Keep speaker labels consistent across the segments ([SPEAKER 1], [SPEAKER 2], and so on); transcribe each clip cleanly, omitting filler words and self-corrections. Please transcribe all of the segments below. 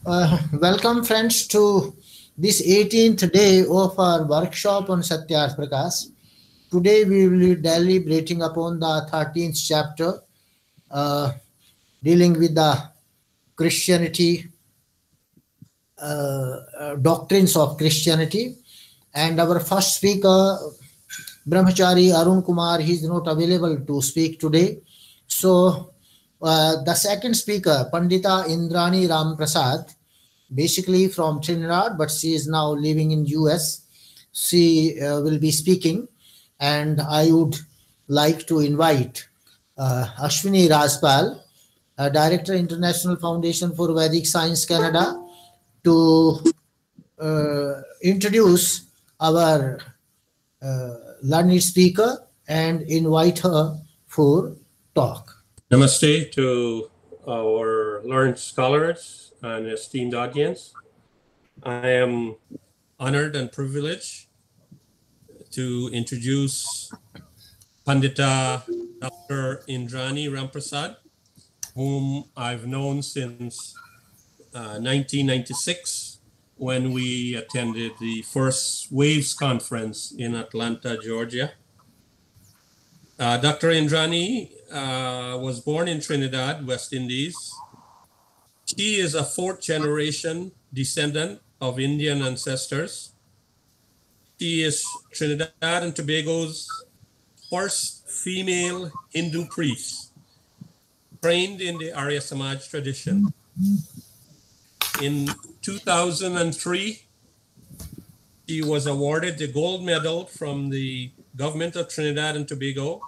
[SPEAKER 1] Welcome friends to this 18th day of our workshop on Satyarth Prakash. Today we will be deliberating upon the 13th chapter uh, dealing with the Christianity, doctrines of Christianity. And our first speaker, Brahmachari Arun Kumar, he is not available to speak today. So the second speaker, Pandita Indrani Ram Prasad, basically from Trinidad, but she is now living in US. She will be speaking, and I would like to invite Ashwini Rajpal, Director, International Foundation for Vedic Science Canada, to introduce our learned speaker and invite her for talk.
[SPEAKER 2] Namaste to our learned scholars and esteemed audience. I am honored and privileged to introduce Pandita Dr. Indrani Ramprasad, whom I've known since 1996 when we attended the first WAVES conference in Atlanta, Georgia. Dr. Indrani was born in Trinidad, West Indies. She is a fourth generation descendant of Indian ancestors. She is Trinidad and Tobago's first female Hindu priest, trained in the Arya Samaj tradition. In 2003, she was awarded the gold medal from the government of Trinidad and Tobago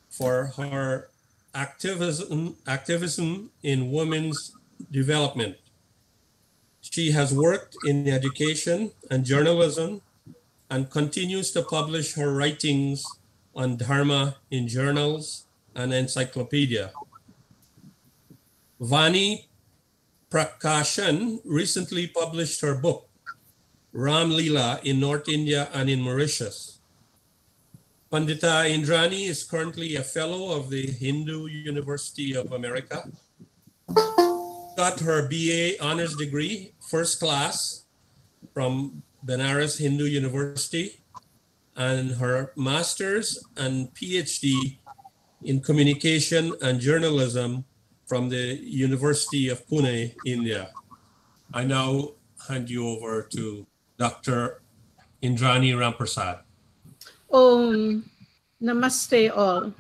[SPEAKER 2] for her activism in women's development. She has worked in education and journalism and continues to publish her writings on Dharma in journals and encyclopedia. Vani Prakashan recently published her book, Ram Leela in North India and in Mauritius. Pandita Indrani is currently a fellow of the Hindu University of America. Got her BA honors degree, first class, from Benares Hindu University, and her master's and PhD in communication and journalism from the University of Pune, India. I now hand you over to Dr. Indrani Ramprasad.
[SPEAKER 3] Namaste all.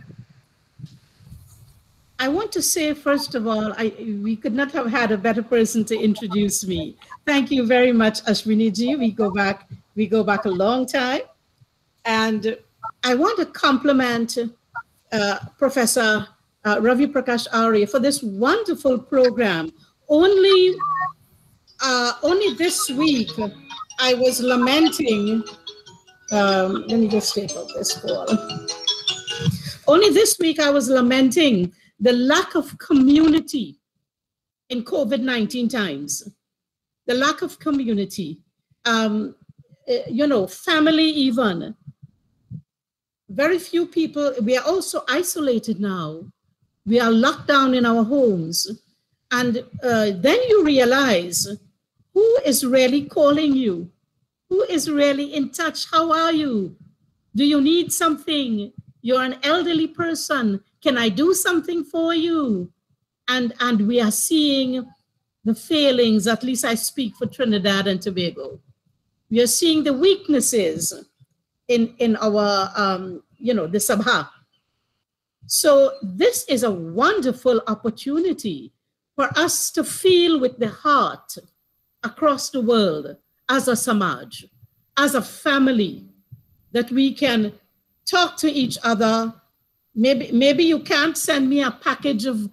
[SPEAKER 3] I want to say, first of all, we could not have had a better person to introduce me. Thank you very much, Ashwini ji. We go back a long time. And I want to compliment Professor Ravi Prakash Arya for this wonderful program. Only this week, I was lamenting, let me just take out this call. Only this week, I was lamenting the lack of community in COVID-19 times, the lack of community, family even. Very few people, we are also isolated now. We are locked down in our homes. And then you realize who is really calling you? Who is really in touch? How are you? Do you need something? You're an elderly person. Can I do something for you? And we are seeing the failings, at least I speak for Trinidad and Tobago. We are seeing the weaknesses in our, the Sabha. So this is a wonderful opportunity for us to feel with the heart across the world as a Samaj, as a family, that we can talk to each other. Maybe you can't send me a package of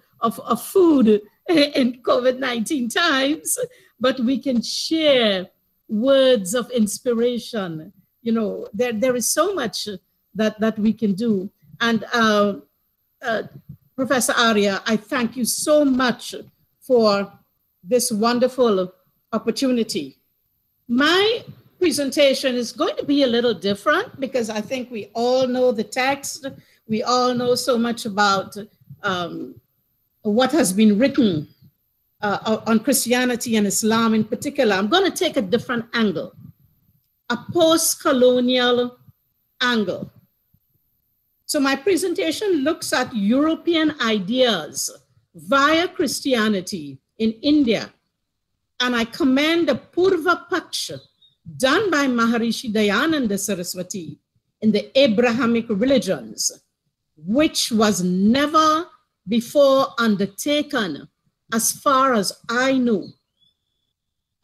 [SPEAKER 3] food in COVID-19 times, but we can share words of inspiration. There is so much that we can do. And Professor Arya, I thank you so much for this wonderful opportunity. My presentation is going to be a little different because I think we all know the text. We all know so much about what has been written on Christianity and Islam in particular, I'm going to take a different angle, a post-colonial angle. So my presentation looks at European ideas via Christianity in India. And I commend the Purva Paksha done by Maharishi Dayananda Saraswati in the Abrahamic religions, which was never before undertaken as far as I know.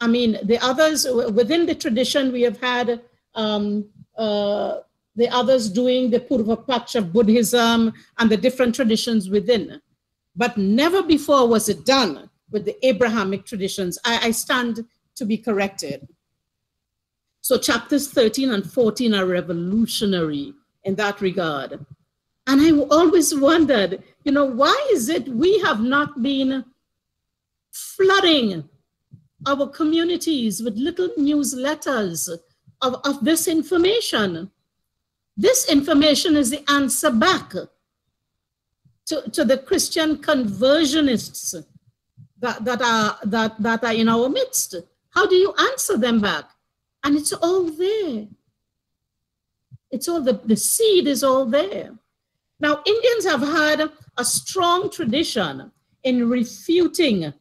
[SPEAKER 3] I mean, the others, within the tradition, we have had the others doing the Purva Paksha of Buddhism and the different traditions within. But never before was it done with the Abrahamic traditions. I stand to be corrected. So chapters 13 and 14 are revolutionary in that regard. And I always wondered, you know, why is it we have not been flooding our communities with little newsletters of this information? This information is the answer back to the Christian conversionists that are in our midst. How do you answer them back? And it's all there. It's all, the seed is all there. Now, Indians have had a strong tradition in refuting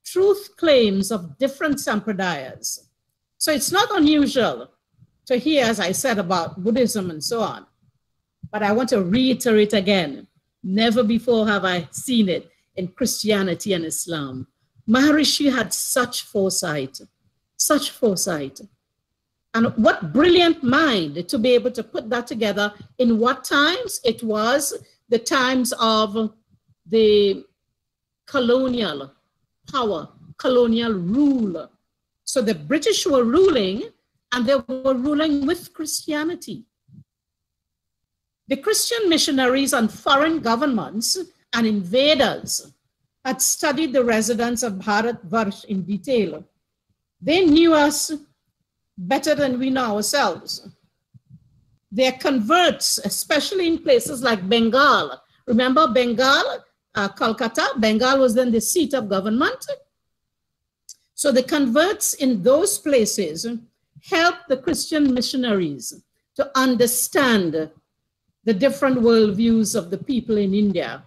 [SPEAKER 3] truth claims of different sampradayas. So it's not unusual to hear, as I said, about Buddhism and so on. But I want to reiterate again, never before have I seen it in Christianity and Islam. Maharishi had such foresight, such foresight. And what brilliant mind to be able to put that together. In what times? It was the times of the colonial power, colonial rule. So the British were ruling, and they were ruling with Christianity. The Christian missionaries and foreign governments and invaders had studied the residents of Bharat Varsh in detail. They knew us better than we know ourselves. Their converts, especially in places like Bengal. Remember Bengal, Calcutta? Bengal was then the seat of government. So the converts in those places helped the Christian missionaries to understand the different worldviews of the people in India.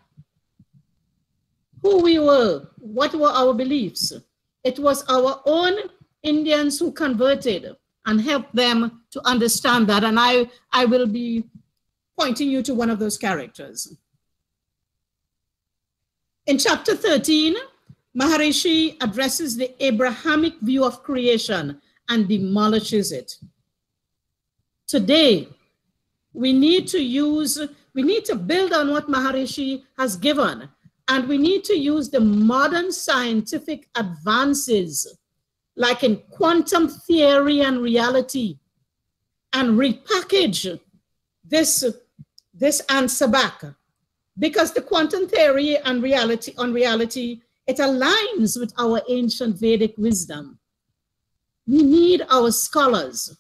[SPEAKER 3] Who we were, what were our beliefs. It was our own Indians who converted and helped them to understand that. And I will be pointing you to one of those characters. In chapter 13, Maharishi addresses the Abrahamic view of creation and demolishes it. Today, we need to build on what Maharishi has given, and we need to use the modern scientific advances like in quantum theory and reality, and repackage this answer back. Because the quantum theory and reality, it aligns with our ancient Vedic wisdom. We need our scholars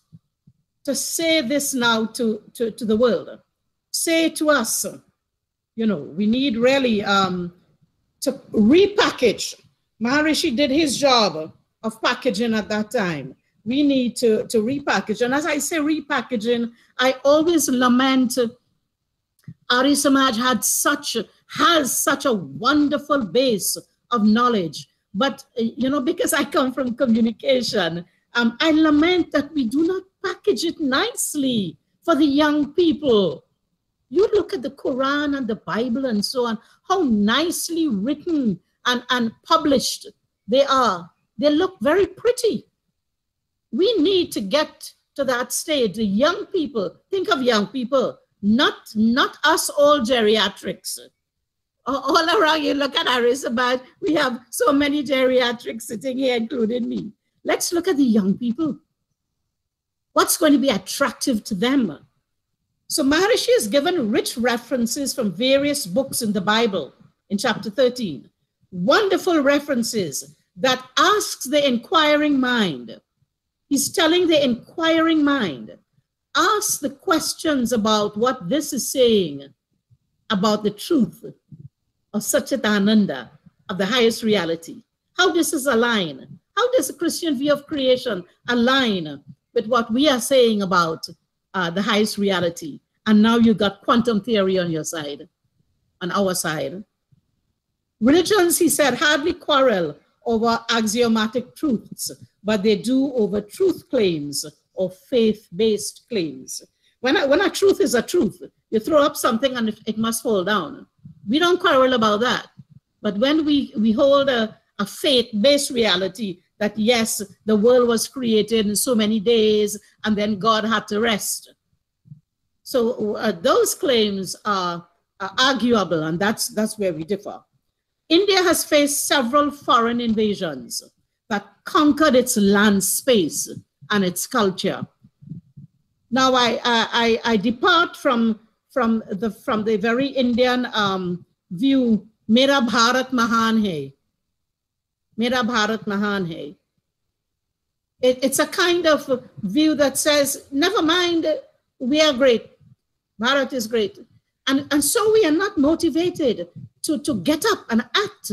[SPEAKER 3] to say this now to the world. Say to us, you know, we need really to repackage. Maharishi did his job of packaging at that time. We need to repackage. And as I say repackaging, I always lament Arya Samaj has such a wonderful base of knowledge. But, you know, because I come from communication, I lament that we do not package it nicely for the young people. You look at the Quran and the Bible and so on, how nicely written and published they are. They look very pretty. We need to get to that stage. The young people, think of young people, not us all geriatrics. All around you look at Arisabad, we have so many geriatrics sitting here, including me. Let's look at the young people. What's going to be attractive to them? So Maharishi has given rich references from various books in the Bible in chapter 13. Wonderful references that asks the inquiring mind. He's telling the inquiring mind, ask the questions about what this is saying about the truth of Satchitananda, of the highest reality. how this is aligned. How does the Christian view of creation align with what we are saying about the highest reality? And now you got quantum theory on your side, on our side. Religions, he said, hardly quarrel over axiomatic truths, but they do over truth claims or faith-based claims. When a truth is a truth, you throw up something and it must fall down. We don't quarrel about that. But when we hold a faith-based reality that, yes, the world was created in so many days and then God had to rest. So those claims are arguable, and that's where we differ. India has faced several foreign invasions that conquered its land space and its culture. Now I depart from the very Indian view, Mera Bharat Mahan Hai. Mera Bharat Mahan Hai. It's a kind of view that says, never mind, we are great. Bharat is great. And so we are not motivated to get up and act,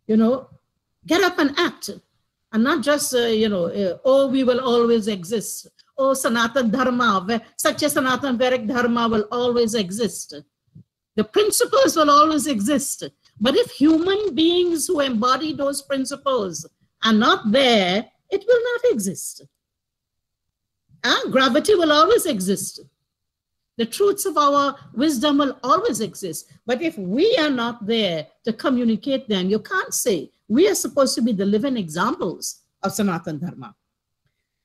[SPEAKER 3] get up and act, and not just, oh, we will always exist. Oh, Sanatan Dharma, such a Sanatan Vedic Dharma will always exist. The principles will always exist. But if human beings who embody those principles are not there, it will not exist. Gravity will always exist. The truths of our wisdom will always exist. But if we are not there to communicate them, you can't say. We are supposed to be the living examples of Sanatan Dharma.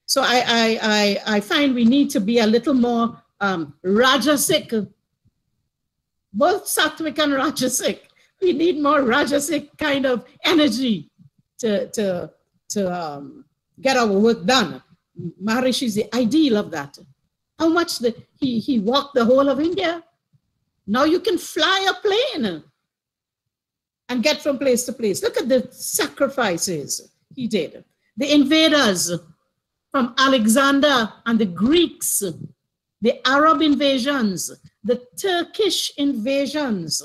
[SPEAKER 3] So I find we need to be a little more Rajasic, both Sattvic and Rajasic. We need more Rajasic kind of energy to get our work done. Maharishi is the ideal of that. How much he walked the whole of India. Now you can fly a plane and get from place to place. Look at the sacrifices he did. The invaders from Alexander and the Greeks, the Arab invasions, the Turkish invasions,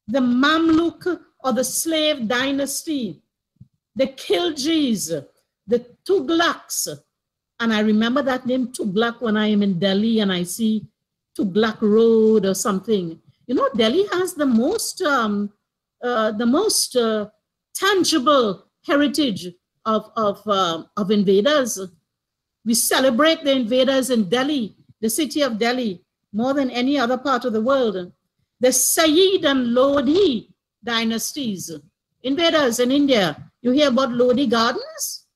[SPEAKER 3] the Mamluk or the slave dynasty, the Khiljis, the Tughlaqs. And I remember that name Tughlaq when I am in Delhi and I see Tughlaq Road or something. Delhi has the most tangible heritage of invaders. We celebrate the invaders in Delhi, the city of Delhi, more than any other part of the world. The Sayyid and Lodi dynasties, invaders in India. You hear about Lodi Gardens?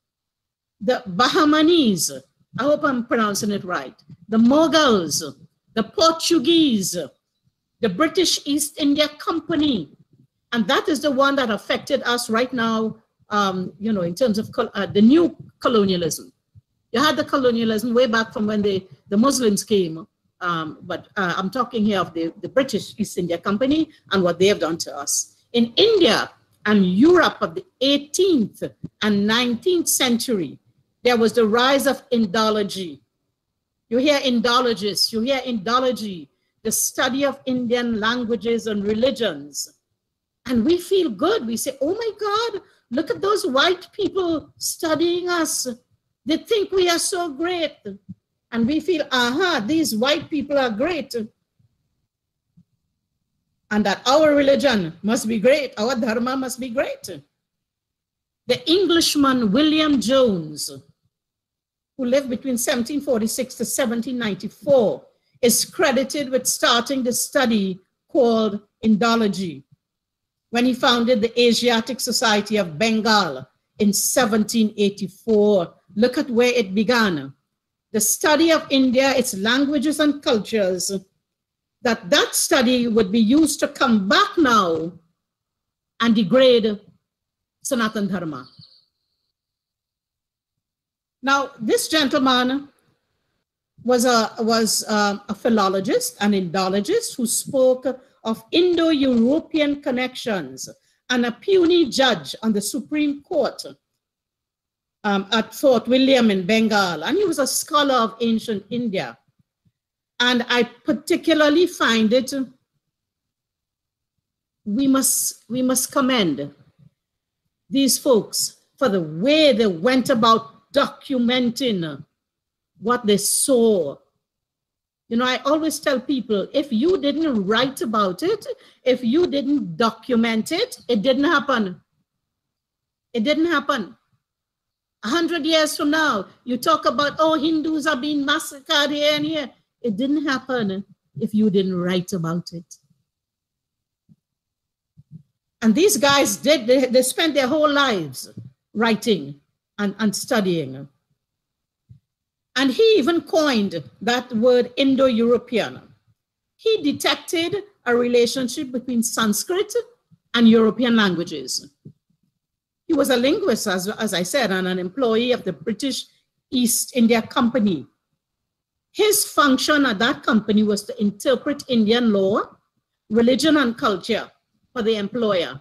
[SPEAKER 3] The Bahamanis, I hope I'm pronouncing it right, the Mughals, the Portuguese, the British East India Company. And that is the one that affected us right now, in terms of the new colonialism. You had the colonialism way back from when the Muslims came, but I'm talking here of the British East India Company and what they have done to us. In India and Europe of the 18th and 19th century, there was the rise of Indology. You hear Indologists, you hear Indology, the study of Indian languages and religions. And we feel good. We say, oh my God, look at those white people studying us. They think we are so great. And we feel, these white people are great. And that our religion must be great. Our dharma must be great. The Englishman William Jones, who lived between 1746 to 1794, is credited with starting the study called Indology when he founded the Asiatic Society of Bengal in 1784. Look at where it began. The study of India, its languages and cultures, that study would be used to come back now and degrade Sanatan Dharma. Now, this gentleman was a philologist, an Indologist, who spoke of Indo-European connections and a puny judge on the Supreme Court at Fort William in Bengal. And he was a scholar of ancient India. And I particularly find it, we must commend these folks for the way they went about documenting what they saw. You know, I always tell people, if you didn't write about it, if you didn't document it, it didn't happen. It didn't happen. 100 years from now, you talk about, oh, Hindus are being massacred here and here. It didn't happen if you didn't write about it. And these guys did, they spent their whole lives writing and studying. And he even coined that word Indo-European. He detected a relationship between Sanskrit and European languages. He was a linguist, as I said, and an employee of the British East India Company. His function at that company was to interpret Indian law, religion, and culture for the employer.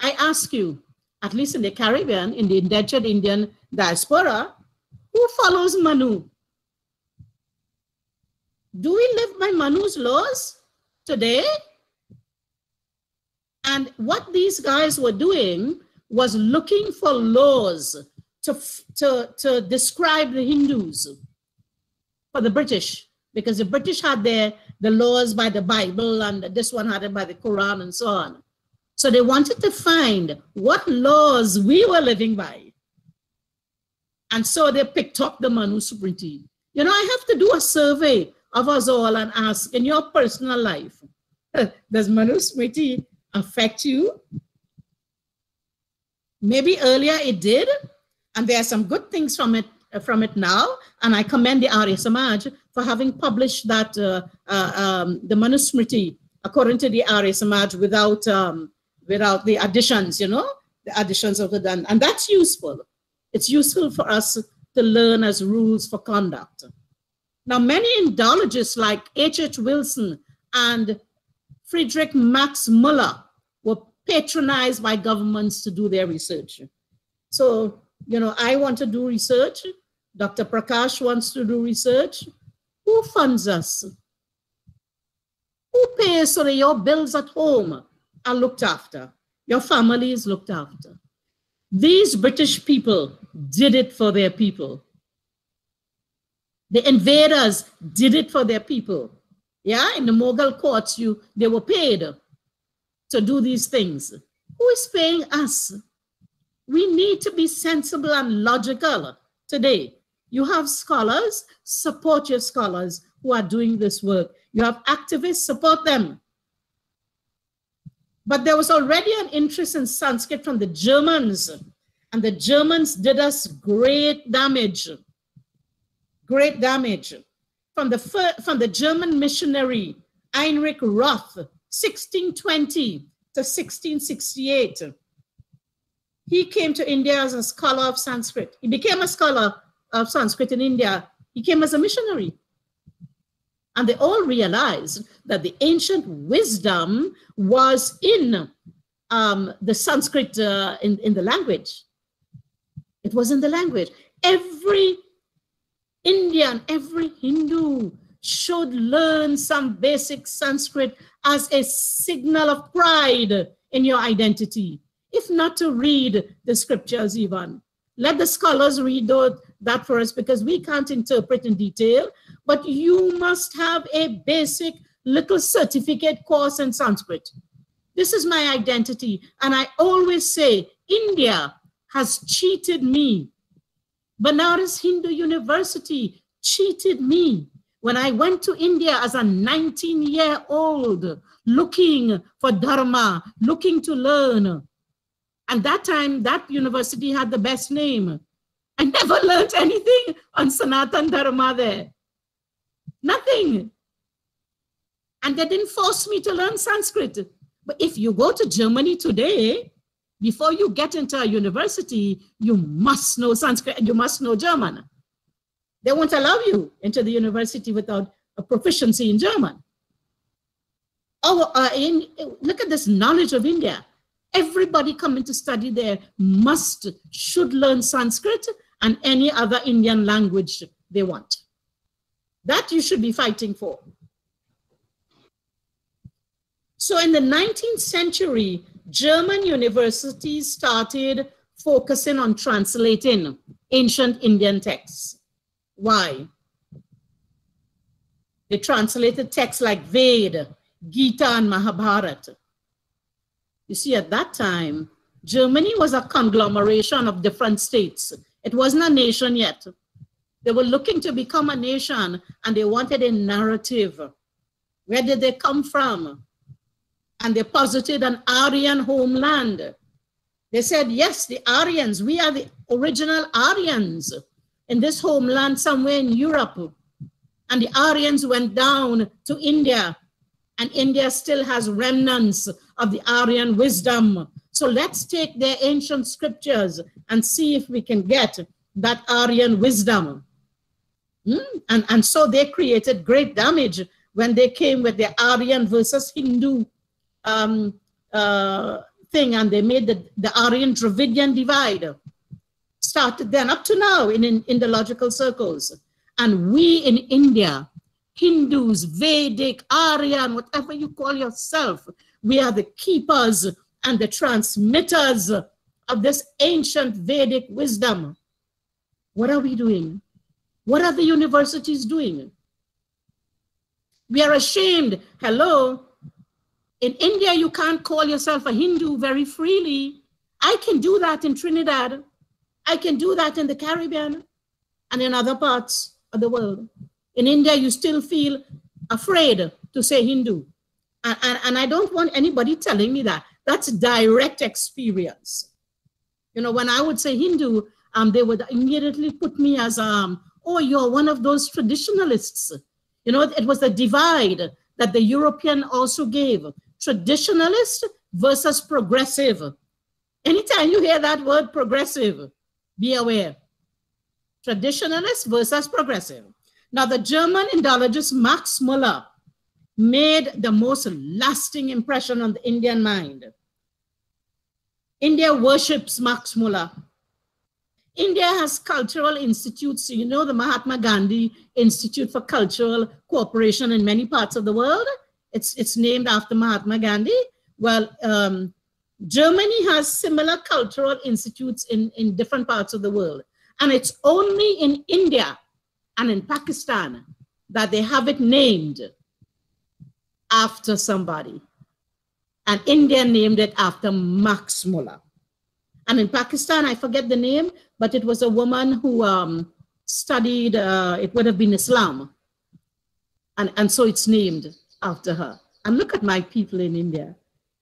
[SPEAKER 3] I ask you, at least in the Caribbean, in the indentured Indian diaspora, who follows Manu? Do we live by Manu's laws today? And what these guys were doing was looking for laws to describe the Hindus for the British, because the British had the laws by the Bible, and this one had it by the Quran and so on. So they wanted to find what laws we were living by. And so they picked up the Manusmriti. You know, I have to do a survey of us all and ask, in your personal life, does Manusmriti affect you? Maybe earlier it did, and there are some good things from it now, and I commend the Arya Samaj for having published that the Manusmriti according to the Arya Samaj without the additions, you know, the additions of the done, and that's useful. It's useful for us to learn as rules for conduct. Now, many Indologists like H.H. Wilson and Friedrich Max Muller were patronized by governments to do their research. So, you know, I want to do research. Dr. Prakash wants to do research. Who funds us? Who pays so that your bills at home are looked after? Your family is looked after. These British people did it for their people. The invaders did it for their people. Yeah, in the Mughal courts, they were paid to do these things. Who is paying us? We need to be sensible and logical today. You have scholars, support your scholars who are doing this work. You have activists, support them. But there was already an interest in Sanskrit from the Germans, and the Germans did us great damage. Great damage. From the German missionary Heinrich Roth, 1620 to 1668. He came to India as a scholar of Sanskrit. He became a scholar of Sanskrit in India. He came as a missionary. And they all realized that the ancient wisdom was in the Sanskrit, in the language. It was in the language. Every Indian, every Hindu should learn some basic Sanskrit as a signal of pride in your identity, if not to read the scriptures even. Let the scholars read that for us, because we can't interpret in detail, but you must have a basic little certificate course in Sanskrit. This is my identity. And I always say, India has cheated me. Banaras Hindu University cheated me. When I went to India as a 19-year-old, looking for Dharma, looking to learn. And that time, that university had the best name. I never learned anything on Sanatan Dharma there. Nothing. And they didn't force me to learn Sanskrit. But if you go to Germany today, before you get into a university, you must know Sanskrit and you must know German. They won't allow you into the university without a proficiency in German. Look at this knowledge of India. Everybody coming to study there should learn Sanskrit and any other Indian language they want. That you should be fighting for. So in the 19th century, German universities started focusing on translating ancient Indian texts. Why? They translated texts like Veda, Gita, and Mahabharata. You see, at that time, Germany was a conglomeration of different states. It wasn't a nation yet. They were looking to become a nation, and they wanted a narrative. Where did they come from? And they posited an Aryan homeland. They said, yes, the Aryans, we are the original Aryans in this homeland somewhere in Europe. And the Aryans went down to India, and India still has remnants of the Aryan wisdom. So let's take their ancient scriptures and see if we can get that Aryan wisdom. And so they created great damage when they came with the Aryan versus Hindu thing, and they made the Aryan Dravidian divide. Started then up to now in the logical circles. And we in India, Hindus, Vedic, Aryan, whatever you call yourself, we are the keepers and the transmitters of this ancient Vedic wisdom. What are we doing? What are the universities doing? We are ashamed. Hello. In India, you can't call yourself a Hindu very freely. I can do that in Trinidad. I can do that in the Caribbean and in other parts of the world. In India, you still feel afraid to say Hindu. And I don't want anybody telling me that. That's direct experience. You know, when I would say Hindu, they would immediately put me as, oh, you're one of those traditionalists. You know, it was the divide that the European also gave. Traditionalist versus progressive. Anytime you hear that word progressive, be aware. Traditionalist versus progressive. Now, the German Indologist Max Muller made the most lasting impression on the Indian mind. India worships Max Muller. India has cultural institutes. You know, the Mahatma Gandhi Institute for Cultural Cooperation in many parts of the world. It's named after Mahatma Gandhi. Well, Germany has similar cultural institutes in different parts of the world. And it's only in India and in Pakistan that they have it named after somebody. And India named it after Max Muller. And in Pakistan, I forget the name, but it was a woman who studied, it would have been Islam. And so it's named after her. And look at my people in India.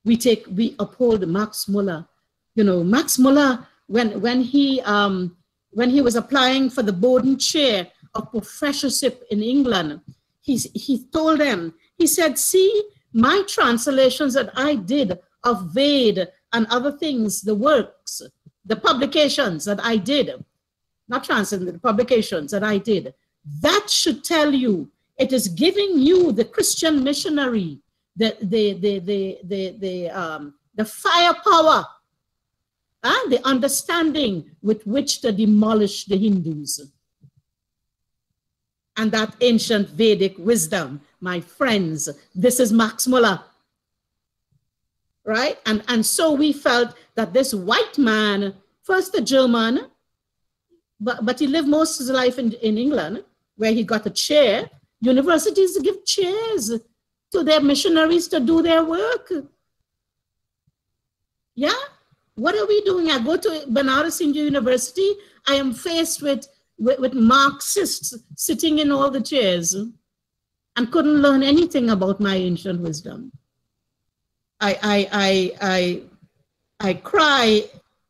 [SPEAKER 3] We uphold Max Muller. You know, Max Muller, when he was applying for the Bowdoin Chair of Professorship in England, he told them, he said, see, my translations that I did of Veda and other things, the works, the publications that I did, not translated, the publications that I did, that should tell you, it is giving you, the Christian missionary, the firepower, the understanding with which to demolish the Hindus. And that ancient Vedic wisdom, my friends, this is Max Muller. Right? And so we felt that this white man, first a German, but he lived most of his life in England, where he got a chair. Universities give chairs to their missionaries to do their work. Yeah? What are we doing? I go to Banaras Hindu University, I am faced with Marxists sitting in all the chairs and couldn't learn anything about my ancient wisdom. I cry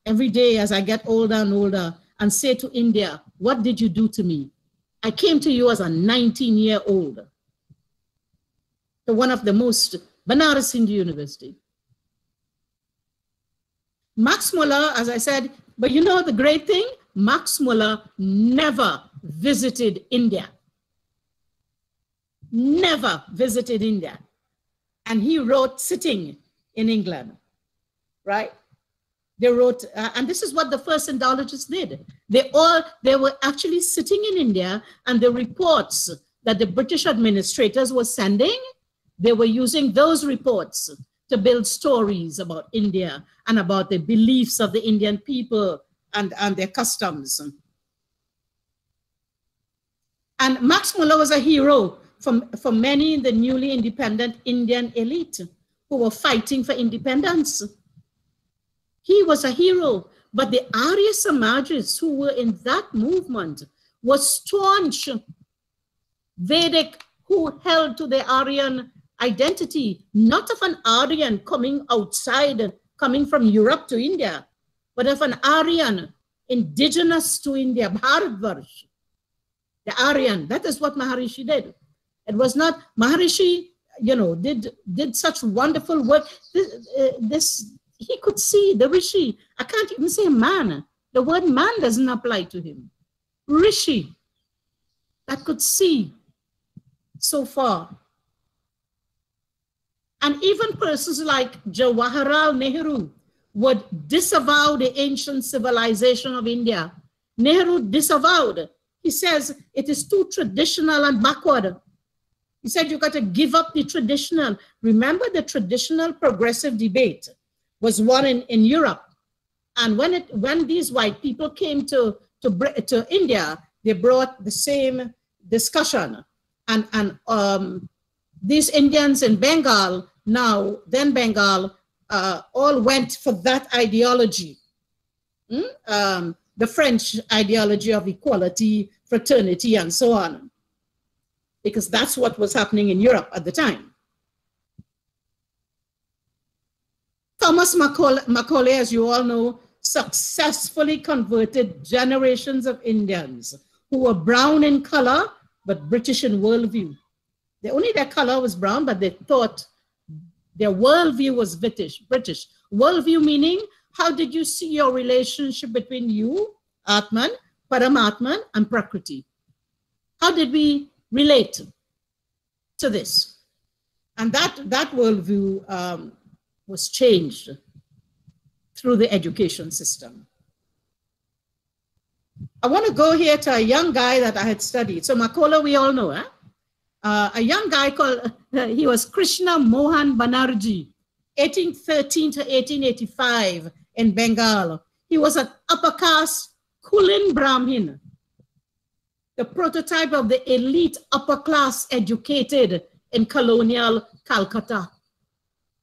[SPEAKER 3] every day as I get older and older and say to India, what did you do to me? I came to you as a 19-year-old to one of the most, Banaras Hindu University. Max Muller, as I said, but you know the great thing? Max Muller never visited India. Never visited India. And he wrote sitting in England, right? They wrote, and this is what the first Indologists did. They were actually sitting in India, and the reports that the British administrators were sending, they were using those reports to build stories about India and about the beliefs of the Indian people and their customs. And Max Muller was a hero for many in the newly independent Indian elite who were fighting for independence. He was a hero, but the Arya Samajas who were in that movement were staunch Vedic, who held to the Aryan identity, not of an Aryan coming outside, coming from Europe to India, but of an Aryan indigenous to India, Bharatvarsh. The Aryan, that is what Maharishi did. It was not, Maharishi, you know, did such wonderful work. He could see, the Rishi, I can't even say man. The word man doesn't apply to him. Rishi, that could see so far. And even persons like Jawaharlal Nehru would disavow the ancient civilization of India. Nehru disavowed. He says it is too traditional and backward. He said you got to give up the traditional. Remember, the traditional progressive debate was one in Europe. And when these white people came to India, they brought the same discussion. And these Indians in Bengal, then Bengal, all went for that ideology. The French ideology of equality, fraternity, and so on. Because that's what was happening in Europe at the time. Thomas Macaulay, as you all know, successfully converted generations of Indians who were brown in color, but British in worldview. Only their color was brown, but they thought their worldview was British. Worldview meaning, how did you see your relationship between you, Atman, Paramatman, and Prakriti? How did we relate to this? And that worldview was changed through the education system. I want to go here to a young guy that I had studied. So Macaulay, we all know, a young guy called, he was Krishna Mohan Banerjee, 1813 to 1885 in Bengal. He was an upper caste Kulin Brahmin, the prototype of the elite upper class educated in colonial Calcutta.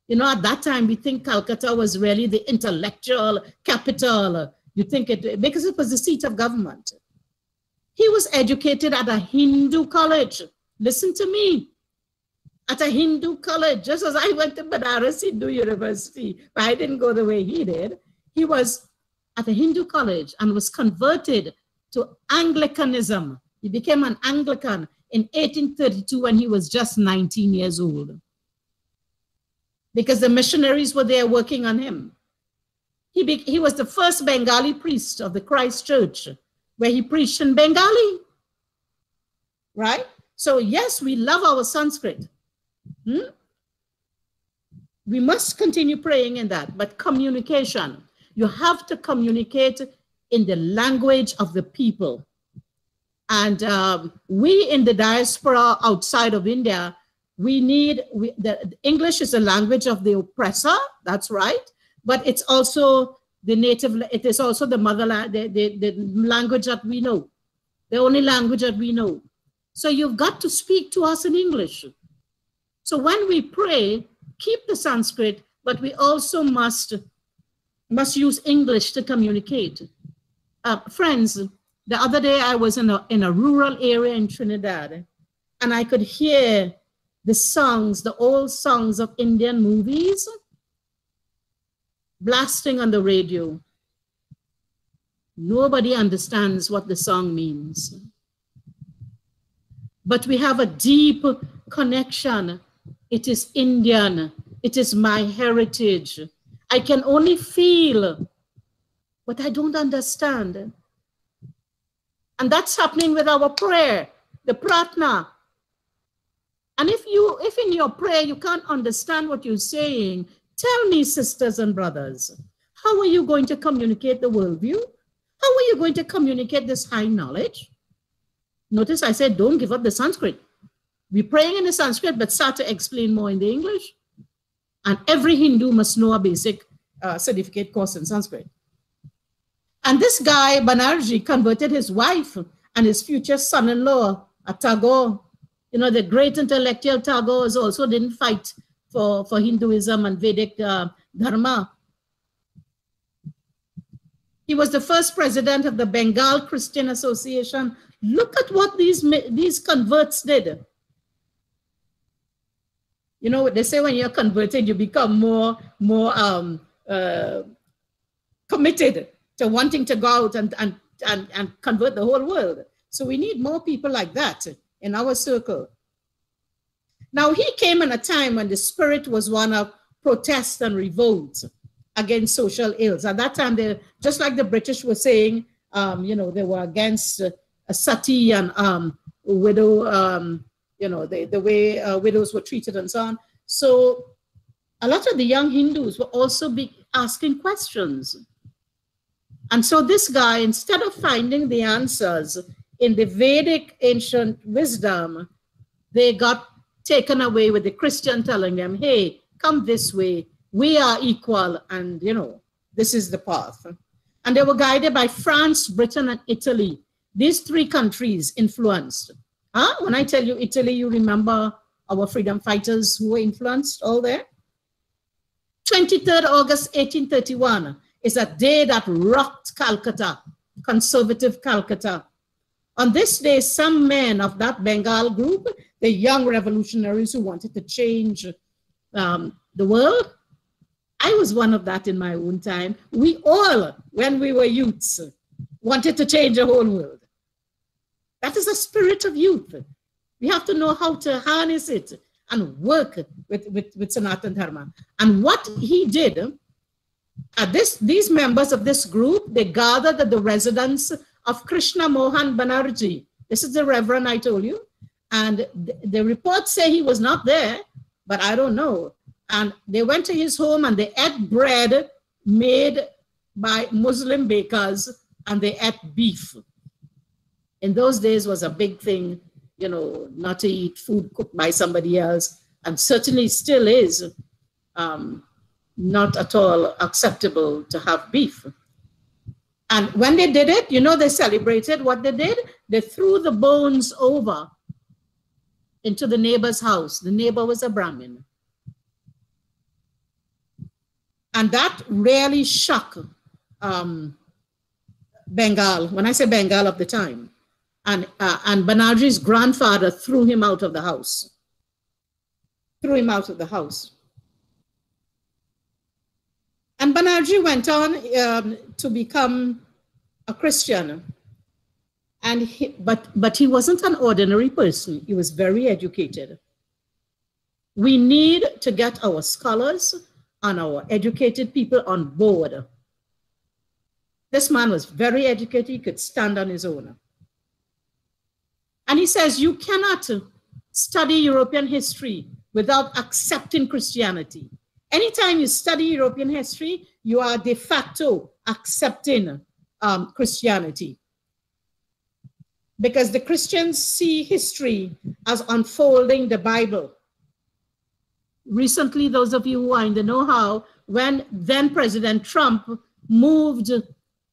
[SPEAKER 3] You know, at that time, we think Calcutta was really the intellectual capital. You think it, because it was the seat of government. He was educated at a Hindu college. Listen to me. At a Hindu college, just as I went to Banaras Hindu University, but I didn't go the way he did. He was at a Hindu college and was converted to Anglicanism. He became an Anglican in 1832 when he was just 19 years old. Because the missionaries were there working on him. He was the first Bengali priest of the Christ Church, where he preached in Bengali, right? So yes, we love our Sanskrit. We must continue praying in that, but communication, you have to communicate in the language of the people. And we in the diaspora outside of India, the English is a language of the oppressor, that's right, but it's also the native, it is also the motherland, the language that we know, the only language that we know. So you've got to speak to us in English. So when we pray, keep the Sanskrit, but we also must use English to communicate. Friends, the other day I was in a rural area in Trinidad, and I could hear the songs, the old songs of Indian movies blasting on the radio. Nobody understands what the song means. But we have a deep connection. It is Indian. It is my heritage. I can only feel, but I don't understand. And that's happening with our prayer, the pratna. And if in your prayer you can't understand what you're saying, tell me, sisters and brothers, how are you going to communicate the worldview? How are you going to communicate this high knowledge? Notice I said, don't give up the Sanskrit. We're praying in the Sanskrit, but start to explain more in the English. And every Hindu must know a basic certificate course in Sanskrit. And this guy, Banerjee, converted his wife and his future son-in-law, Tagore. You know, the great intellectual Tagore also didn't fight for Hinduism and Vedic Dharma. He was the first president of the Bengal Christian Association. Look at what these converts did. You know, they say when you're converted, you become more committed to wanting to go out and convert the whole world. So we need more people like that in our circle. Now, he came in a time when the spirit was one of protest and revolt against social ills. At that time, they, just like the British were saying, you know, they were against sati and widow, you know, the way widows were treated and so on. So a lot of the young Hindus were also asking questions. And so this guy, instead of finding the answers in the Vedic ancient wisdom, they got taken away with the Christian telling them, hey, come this way, we are equal, and, you know, this is the path. And they were guided by France, Britain, and Italy. These three countries influenced. When I tell you Italy, you remember our freedom fighters who were influenced all there? 23rd August 1831 is a day that rocked Calcutta, conservative Calcutta. On this day, some men of that Bengal group, the young revolutionaries who wanted to change the world, I was one of that in my own time. We all, when we were youths, wanted to change the whole world. That is the spirit of youth. We have to know how to harness it and work with Sanatana Dharma. And what he did, these members of this group, they gathered at the residence of Krishna Mohan Banerjee. This is the reverend I told you. And the reports say he was not there, but I don't know. And they went to his home and they ate bread made by Muslim bakers, and they ate beef. In those days was a big thing, you know, not to eat food cooked by somebody else, and certainly still is not at all acceptable to have beef. And when they did it, you know, they celebrated what they did. They threw the bones over into the neighbor's house. The neighbor was a Brahmin. And that really shocked Bengal, when I say Bengal of the time. And Banerjee's grandfather threw him out of the house. Threw him out of the house. And Banerjee went on to become a Christian. And but he wasn't an ordinary person. He was very educated. We need to get our scholars and our educated people on board. This man was very educated. He could stand on his own. And he says, you cannot study European history without accepting Christianity. Anytime you study European history, you are de facto accepting Christianity. Because the Christians see history as unfolding the Bible. Recently, those of you who are in the know-how, when then President Trump moved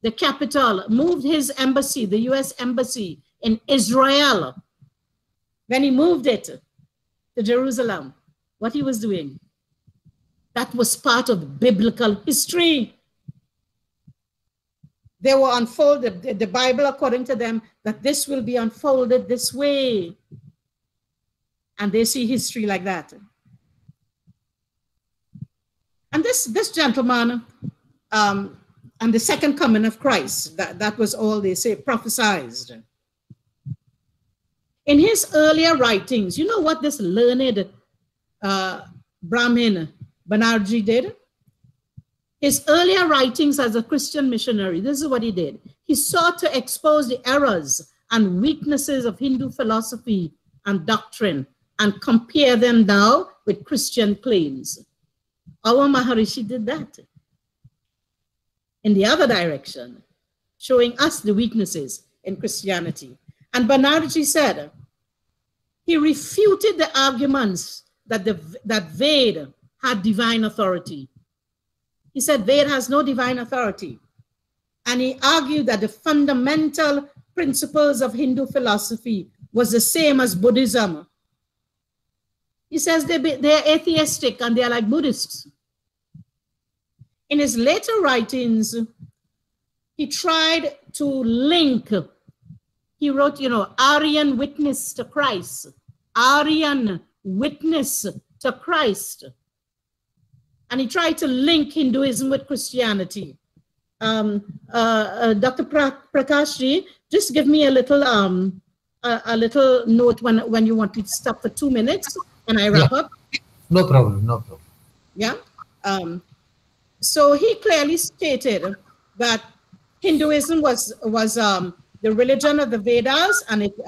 [SPEAKER 3] the capital, moved his embassy, the US embassy in Israel, when he moved it to Jerusalem, what he was doing, that was part of biblical history. They were unfolded, the Bible, according to them, that this will be unfolded this way. And they see history like that. And this gentleman, and the second coming of Christ, that was all they say, prophesied. In his earlier writings, you know what this learned Brahmin Banerjee did? His earlier writings as a Christian missionary, this is what he did. He sought to expose the errors and weaknesses of Hindu philosophy and doctrine and compare them now with Christian claims. Our Maharishi did that in the other direction, showing us the weaknesses in Christianity. And Banerjee said, he refuted the arguments that Veda had divine authority. He said Ved has no divine authority. And he argued that the fundamental principles of Hindu philosophy was the same as Buddhism. He says they're atheistic and they're like Buddhists. In his later writings, he tried to link, he wrote, Aryan witness to Christ, Aryan witness to Christ. And he tried to link Hinduism with Christianity. Dr. Prakash, just give me a little note when you want to stop for 2 minutes and I wrap up.
[SPEAKER 1] No problem, no problem.
[SPEAKER 3] Yeah. So he clearly stated that Hinduism was the religion of the Vedas, and it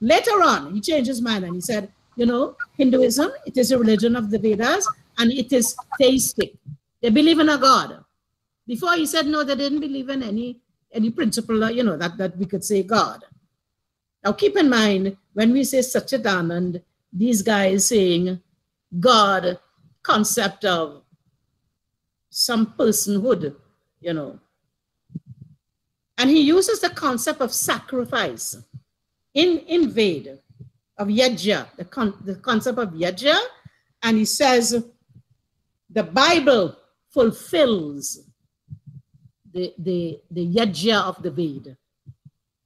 [SPEAKER 3] later on he changed his mind and he said, Hinduism, it is a religion of the Vedas and it is theistic. They believe in a God. Before he said no, they didn't believe in any principle, that we could say God. Now keep in mind, when we say Satyarth, these guys saying God, concept of some personhood, And he uses the concept of sacrifice in Ved, of yajna, the concept of yajna, and he says the Bible fulfills the yajna of the Ved.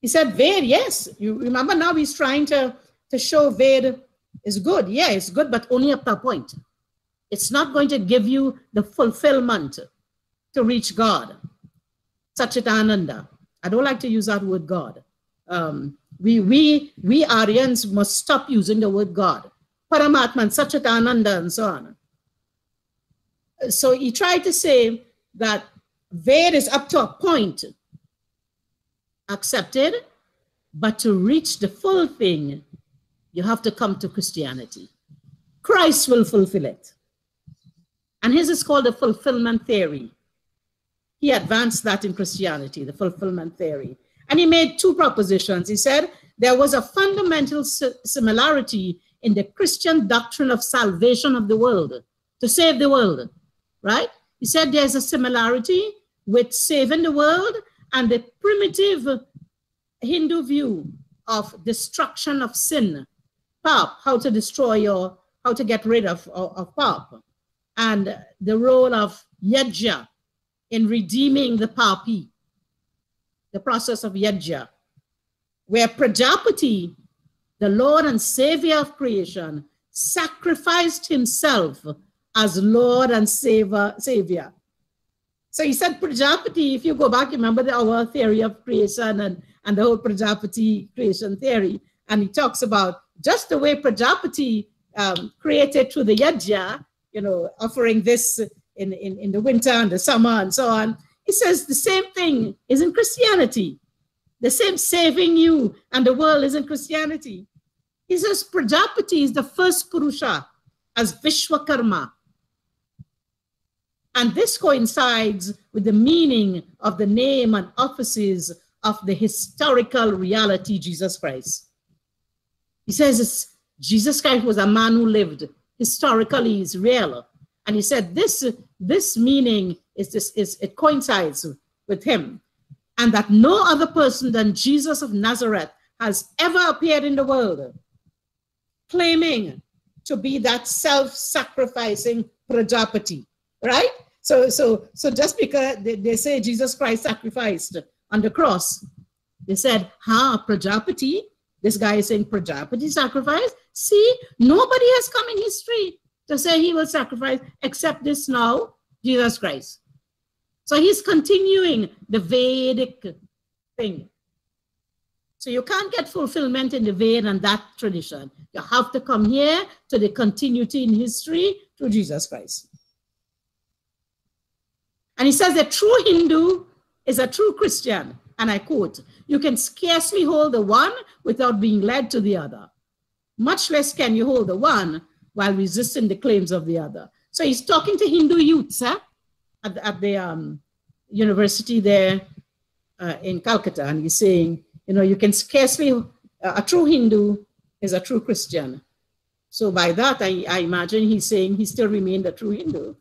[SPEAKER 3] He said Ved, yes. You remember now he's trying to show Ved is good. Yeah, it's good, but only up to a point. It's not going to give you the fulfillment to reach God. Satchitananda. I don't like to use that word God. We Aryans must stop using the word God. Paramatman, Satchitananda, and so on. So he tried to say that Ved is up to a point accepted, but to reach the full thing, you have to come to Christianity. Christ will fulfill it. And his is called the fulfillment theory. He advanced that in Christianity, the fulfillment theory. And he made two propositions. He said there was a fundamental similarity in the Christian doctrine of salvation of the world, to save the world, right? He said there's a similarity with saving the world and the primitive Hindu view of destruction of sin, pap, how to destroy how to get rid of pap, and the role of yajna in redeeming the papi, the process of yajna, where Prajapati, the Lord and Savior of creation, sacrificed himself as Lord and Savior. So he said Prajapati, if you go back, remember our theory of creation and the whole Prajapati creation theory, and he talks about just the way Prajapati created through the yajna, offering this in the winter and the summer and so on. He says the same thing is in Christianity. The same saving you and the world is in Christianity. He says Prajapati is the first Purusha as Vishwakarma. And this coincides with the meaning of the name and offices of the historical reality, Jesus Christ. He says Jesus Christ was a man who lived. Historically, is real. And he said this meaning it coincides with him. And that no other person than Jesus of Nazareth has ever appeared in the world claiming to be that self-sacrificing Prajapati, right? So just because they say Jesus Christ sacrificed on the cross, they said, Prajapati, this guy is saying Prajapati sacrifice. See, nobody has come in history to say he will sacrifice except this now, Jesus Christ. So he's continuing the Vedic thing. So you can't get fulfillment in the Ved and that tradition. You have to come here to the continuity in history through Jesus Christ. And he says a true Hindu is a true Christian. And I quote, you can scarcely hold the one without being led to the other. Much less can you hold the one while resisting the claims of the other. So he's talking to Hindu youths at the university there in Calcutta. And he's saying, you can scarcely, a true Hindu is a true Christian. So by that, I imagine he's saying he still remained a true Hindu.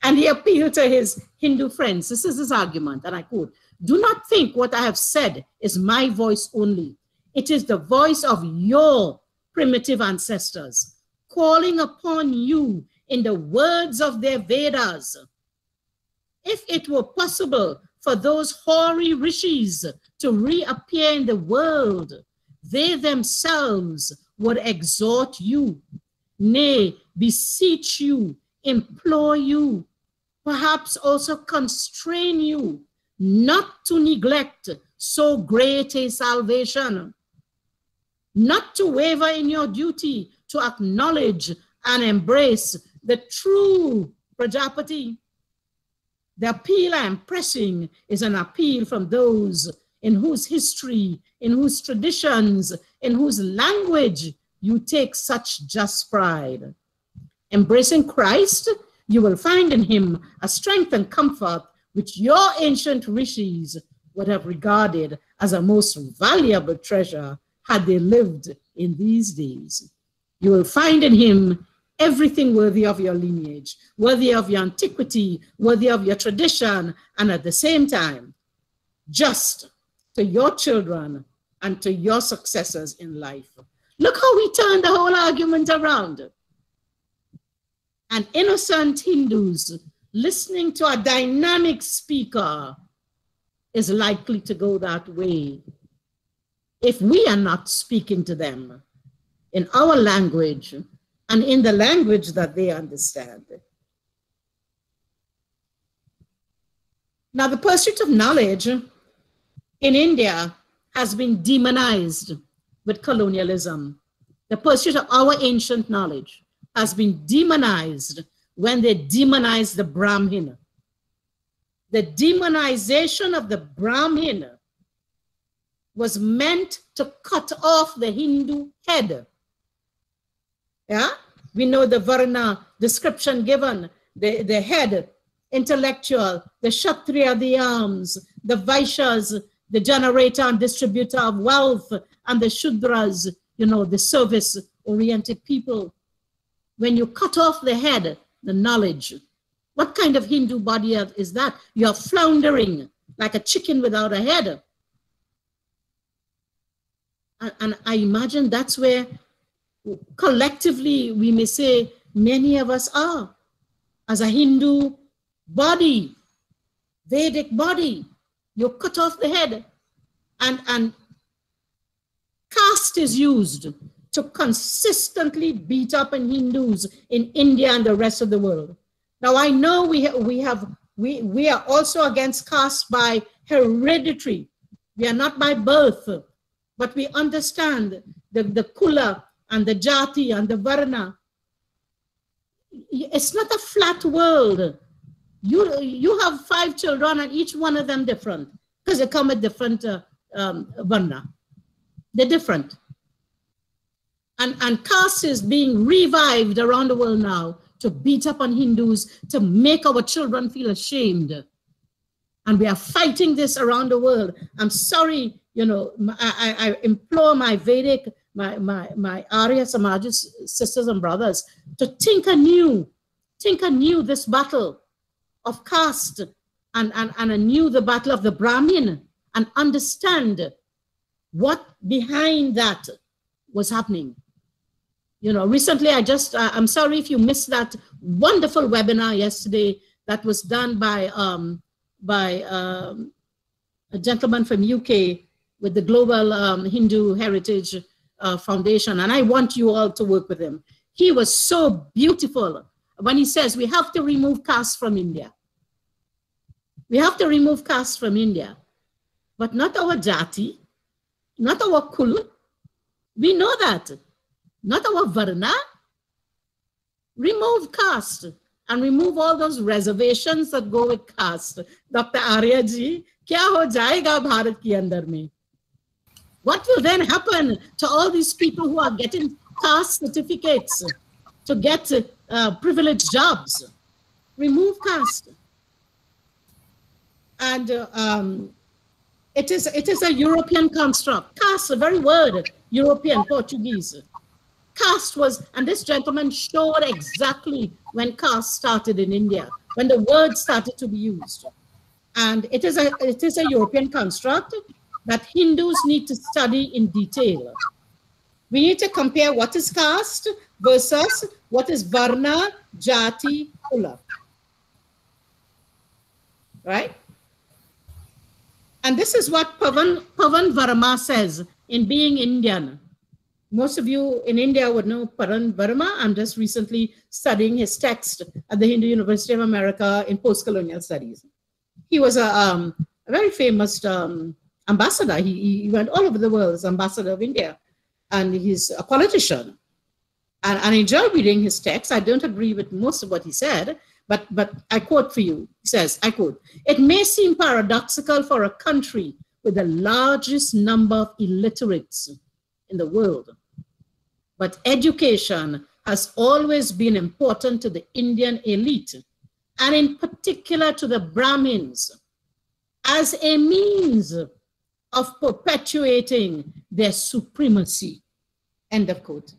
[SPEAKER 3] And he appealed to his Hindu friends. This is his argument, and I quote, "Do not think what I have said is my voice only. It is the voice of your primitive ancestors, calling upon you in the words of their Vedas. If it were possible for those hoary rishis to reappear in the world, they themselves would exhort you, nay, beseech you, implore you, perhaps also constrain you not to neglect so great a salvation, not to waver in your duty to acknowledge and embrace the true Prajapati. The appeal I am pressing is an appeal from those in whose history, in whose traditions, in whose language you take such just pride. Embracing Christ, you will find in him a strength and comfort which your ancient rishis would have regarded as a most valuable treasure had they lived in these days. You will find in him everything worthy of your lineage, worthy of your antiquity, worthy of your tradition, and at the same time, just to your children and to your successors in life." Look how we turned the whole argument around. And innocent Hindus listening to a dynamic speaker is likely to go that way if we are not speaking to them in our language and in the language that they understand. Now, the pursuit of knowledge in India has been demonized with colonialism. The pursuit of our ancient knowledge has been demonized when they demonized the Brahmin. The demonization of the Brahmin was meant to cut off the Hindu head. Yeah, we know the Varna description given, the head, intellectual, the Kshatriya, the arms, the Vaishyas, the generator and distributor of wealth, and the Shudras, you know, the service-oriented people. When you cut off the head, the knowledge, what kind of Hindu body is that? You're floundering like a chicken without a head. And I imagine that's where collectively we may say many of us are, as a Hindu body, Vedic body. You cut off the head, and caste is used to consistently beat up on Hindus in India and the rest of the world. Now I know we are also against caste by hereditary. We are not by birth, but we understand the kula and the jati and the varna. It's not a flat world. You have 5 children and each one of them different because they come with different varna. They're different. And caste is being revived around the world now to beat up on Hindus, to make our children feel ashamed. And we are fighting this around the world. I'm sorry, you know, I implore my Vedic, my Arya Samajis sisters and brothers to think anew this battle of caste and anew the battle of the Brahmin and understand what behind that was happening. You know, recently I'm sorry if you missed that wonderful webinar yesterday that was done by a gentleman from UK with the Global Hindu Heritage Foundation. And I want you all to work with him. He was so beautiful when he says we have to remove caste from India. We have to remove caste from India, but not our jati, not our kul. We know that. Not our varna. Remove caste and remove all those reservations that go with caste. Dr. Arya ji, kya ho jayega Bharat ki andar mein? What will then happen to all these people who are getting caste certificates to get privileged jobs? Remove caste. And it is a European construct. Caste, the very word, European, Portuguese. caste was, and this gentleman showed exactly when caste started in India, when the word started to be used. And it is a European construct that Hindus need to study in detail. We need to compare what is caste versus what is varna, jati, kula. Right? And this is what Pavan Verma says in Being Indian. Most of you in India would know Pavan Verma. I'm just recently studying his text at the Hindu University of America in post-colonial studies. He was a very famous ambassador. He went all over the world as ambassador of India, and he's a politician. And I enjoy reading his text. I don't agree with most of what he said, but I quote for you. He says, I quote, "It may seem paradoxical for a country with the largest number of illiterates in the world, but education has always been important to the Indian elite, and in particular to the Brahmins, as a means of perpetuating their supremacy." End of quote.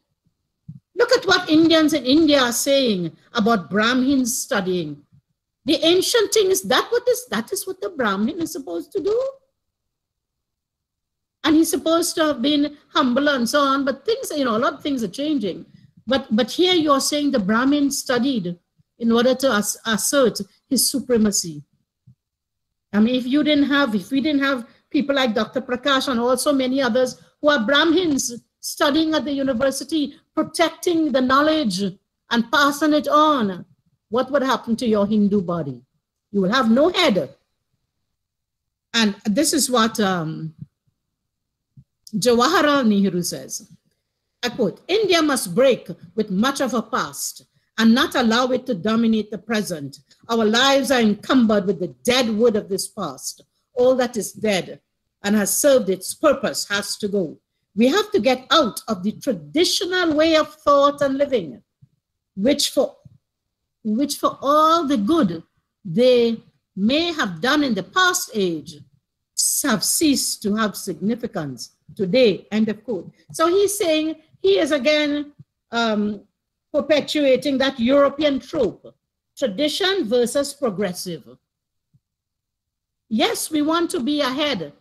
[SPEAKER 3] Look at what Indians in India are saying about Brahmins studying. The ancient thing is that is what the Brahmin is supposed to do. And he's supposed to have been humble and so on, but things, a lot of things are changing. But here you're saying the Brahmin studied in order to assert his supremacy. I mean, if we didn't have people like Dr. Prakash and also many others who are Brahmins studying at the university, protecting the knowledge and passing it on, what would happen to your Hindu body? You will have no head. And this is what Jawaharlal Nehru says. I quote, "India must break with much of her past and not allow it to dominate the present. Our lives are encumbered with the dead wood of this past. All that is dead and has served its purpose has to go. We have to get out of the traditional way of thought and living, which for all the good they may have done in the past age, have ceased to have significance today." End of quote. So he's saying, he is again perpetuating that European trope, tradition versus progressive. Yes, we want to be ahead.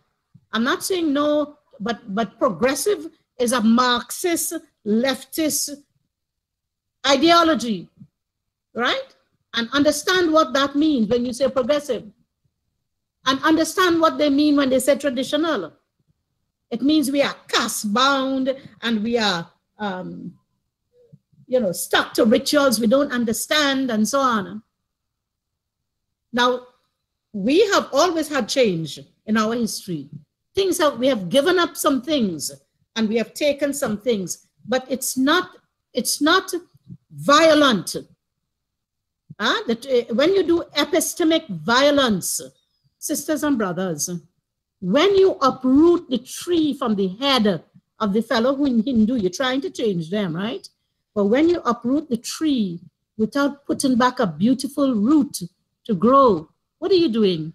[SPEAKER 3] I'm not saying no, but progressive is a Marxist, leftist ideology, right? And understand what that means when you say progressive. And understand what they mean when they say traditional. It means we are caste bound and we are, stuck to rituals we don't understand and so on. Now, we have always had change in our history. We have given up some things and we have taken some things, but it's not violent. When you do epistemic violence, sisters and brothers, when you uproot the tree from the head of the fellow who in Hindu, you're trying to change them, right? But when you uproot the tree without putting back a beautiful root to grow, what are you doing?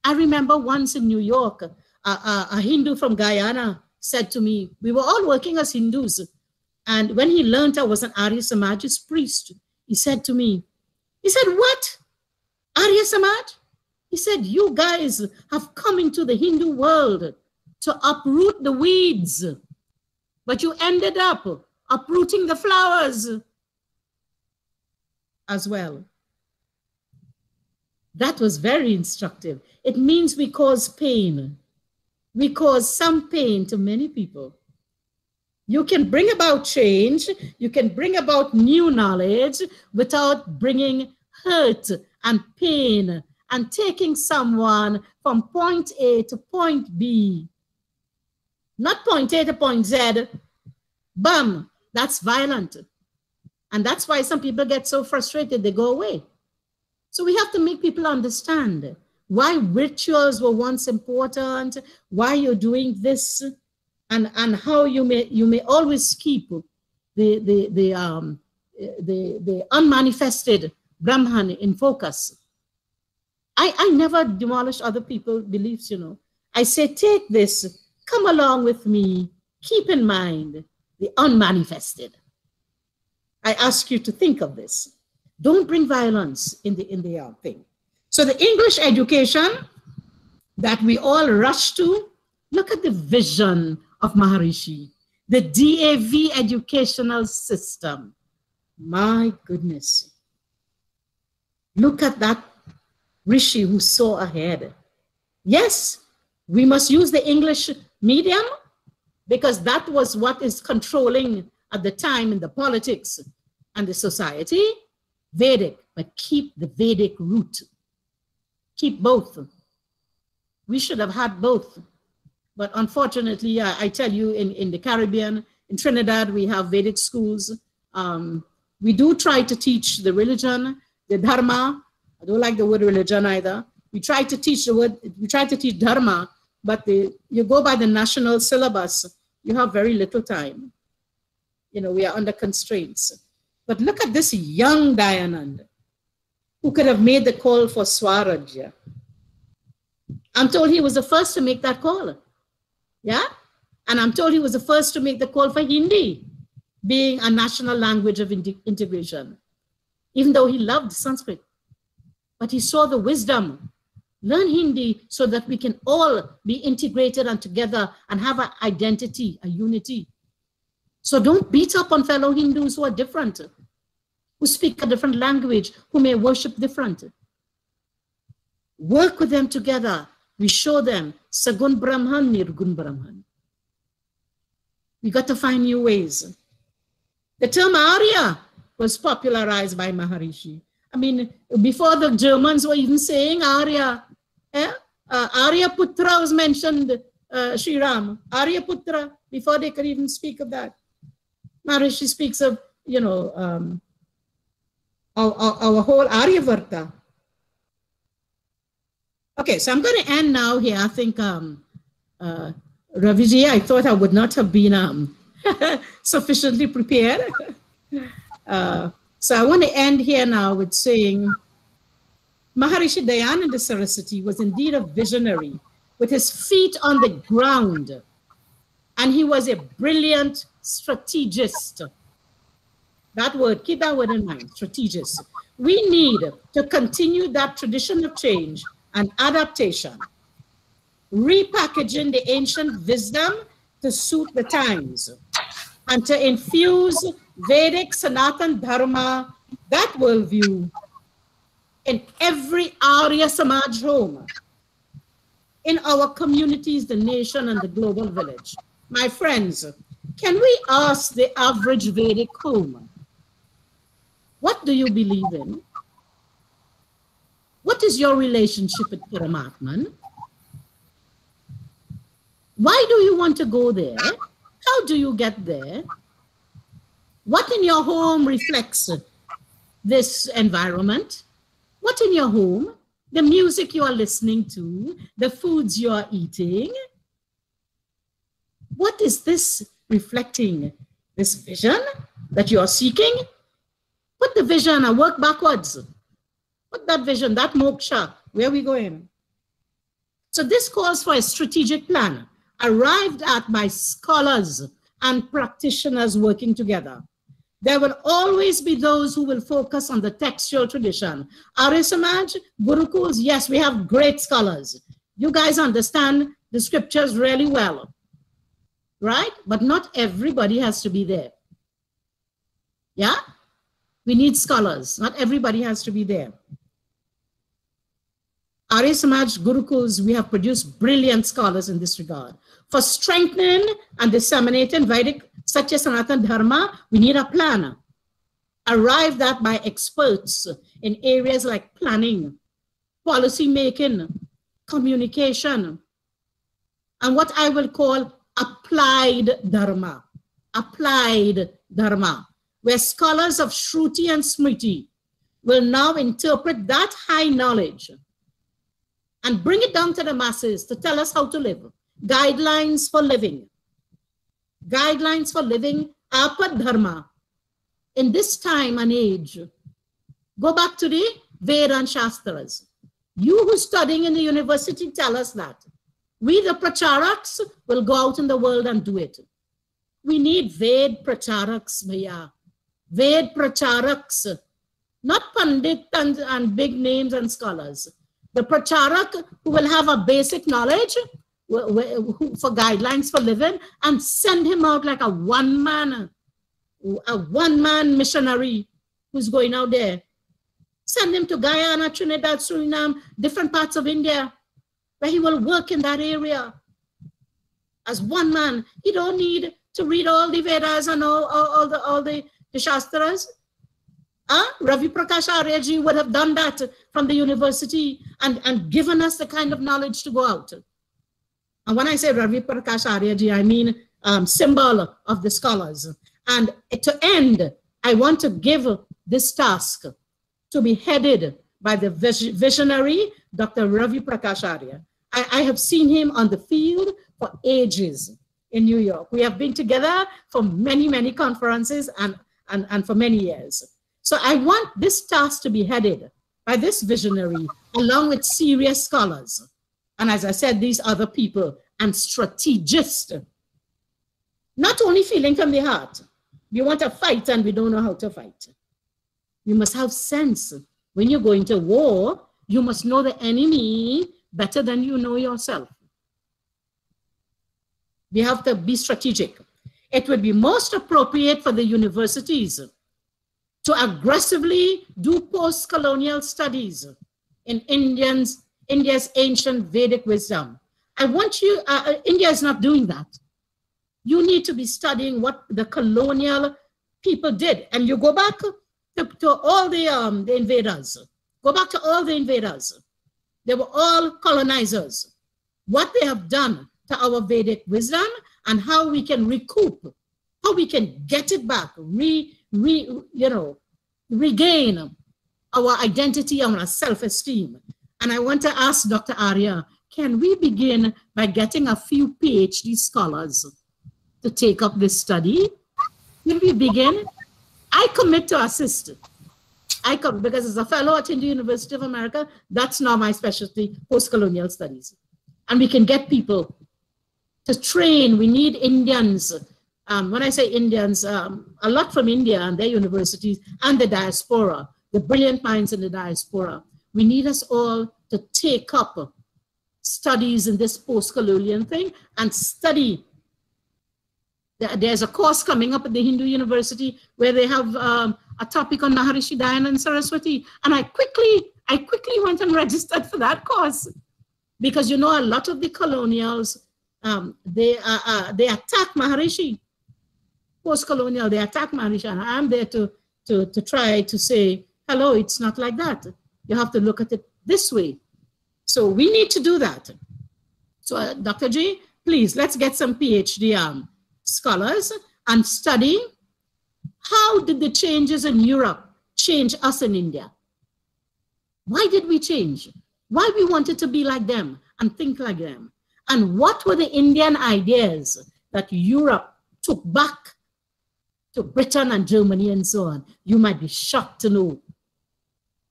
[SPEAKER 3] I remember once in New York, a Hindu from Guyana said to me, we were all working as Hindus, and when he learned I was an Arya Samajist priest, he said to me, "What? Arya Samaj?" He said, "You guys have come into the Hindu world to uproot the weeds, but you ended up uprooting the flowers as well." That was very instructive. It means we cause pain. We cause some pain to many people. You can bring about change, you can bring about new knowledge without bringing hurt and pain and taking someone from point A to point B. Not point A to point Z. Bam, that's violent. And that's why some people get so frustrated, they go away. So we have to make people understand why rituals were once important, why you're doing this, and how you may always keep the unmanifested Brahman in focus. I never demolish other people's beliefs, I say, take this, come along with me, keep in mind, the unmanifested. I ask you to think of this. Don't bring violence in the thing. So the English education that we all rush to, look at the vision of Maharishi, the DAV educational system. My goodness. Look at that Rishi who saw ahead. Yes, we must use the English medium because that was what is controlling at the time in the politics and the society. Vedic, but keep the Vedic root. Keep both. We should have had both. But unfortunately, I tell you, in the Caribbean, in Trinidad, we have Vedic schools. We do try to teach the religion, the dharma. I don't like the word religion either. We try to teach dharma, but you go by the national syllabus, you have very little time. You know, we are under constraints. But look at this young Dayanand, who could have made the call for Swarajya. I'm told he was the first to make that call. Yeah? And I'm told he was the first to make the call for Hindi, being a national language of integration, even though he loved Sanskrit. But he saw the wisdom. Learn Hindi so that we can all be integrated and together and have an identity, a unity. So don't beat up on fellow Hindus who are different, who speak a different language, who may worship different. Work with them together. We show them Sagun Brahman, Nirgun Brahman. We got to find new ways. The term Arya was popularized by Maharishi. I mean, before the Germans were even saying Arya, Arya Putra was mentioned, Sri Ram, Arya Putra, before they could even speak of that. Maharishi speaks of, you know, our whole Aryavarta. Okay, so I'm going to end now here. I think, Raviji, I thought I would not have been sufficiently prepared. So I want to end here now with saying, Maharishi Dayananda Saraswati was indeed a visionary with his feet on the ground, and he was a brilliant strategist. That word, keep that word in mind, strategist. We need to continue that tradition of change and adaptation, repackaging the ancient wisdom to suit the times, and to infuse Vedic Sanatan Dharma, that worldview, in every Arya Samaj home, in our communities, the nation, and the global village. My friends, can we ask the average Vedic home, what do you believe in? What is your relationship with Paramatman? Why do you want to go there? How do you get there? What in your home reflects this environment? What in your home? The music you are listening to, the foods you are eating. What is this reflecting? This vision that you are seeking? Put the vision and work backwards. Put that vision, that moksha, where are we going? So this calls for a strategic plan arrived at by scholars and practitioners working together. There will always be those who will focus on the textual tradition. Arya Samaj, Gurukuls, yes, we have great scholars. You guys understand the scriptures really well, right? But not everybody has to be there. Yeah? We need scholars. Not everybody has to be there. Arya Samaj, Gurukuls, we have produced brilliant scholars in this regard. For strengthening and disseminating Vedic Satya Sanatana Dharma, we need a plan arrived at by experts in areas like planning, policy making, communication, and what I will call applied Dharma. Applied Dharma, where scholars of Shruti and Smriti will now interpret that high knowledge and bring it down to the masses to tell us how to live. Guidelines for living. Guidelines for living, Apad Dharma. In this time and age, go back to the Veda and Shastras. You who are studying in the university, tell us that. We, the Pracharaks, will go out in the world and do it. We need Ved Pracharaks, Bhaiya. Ved Pracharaks, not Pandit and big names and scholars. The Pracharak who will have a basic knowledge for guidelines for living, and send him out like a one-man missionary who's going out there. Send him to Guyana, Trinidad, Suriname, different parts of India, where he will work in that area as one man. He don't need to read all the Vedas and all the Shastras. Ravi Prakash Arya would have done that from the university and given us the kind of knowledge to go out. And when I say Ravi Prakash Arya, I mean symbol of the scholars. And to end, I want to give this task to be headed by the visionary Dr. Ravi Prakash Arya. I have seen him on the field for ages in New York. We have been together for many, many conferences and for many years. So I want this task to be headed by this visionary along with serious scholars. And as I said, these other people and strategists, not only feeling from the heart. We want to fight and we don't know how to fight. You must have sense. When you're going to war, you must know the enemy better than you know yourself. We have to be strategic. It would be most appropriate for the universities to aggressively do post-colonial studies in India's ancient Vedic wisdom. I want you, India is not doing that. You need to be studying what the colonial people did. And you go back to all the invaders. Go back to all the invaders. They were all colonizers. What they have done to our Vedic wisdom and how we can recoup, how we can get it back, regain our identity and our self-esteem. And I want to ask Dr. Arya, can we begin by getting a few PhD scholars to take up this study? Will we begin? I commit to assist. Because as a fellow at Hindu University of America, that's now my specialty, post-colonial studies. And we can get people to train. We need Indians. When I say Indians, a lot from India and their universities and the diaspora, the brilliant minds in the diaspora. We need us all to take up studies in this post-colonial thing and study. There's a course coming up at the Hindu University where they have a topic on Maharishi Dayananda Saraswati. And I quickly went and registered for that course because, you know, a lot of the colonials, they attack Maharishi. Post-colonial, they attack Maharishi. And I'm there to try to say, hello, it's not like that. You have to look at it this way. So we need to do that. So Dr. G, please, let's get some PhD scholars and study how did the changes in Europe change us in India? Why did we change? Why we wanted to be like them and think like them? And what were the Indian ideas that Europe took back to Britain and Germany and so on? You might be shocked to know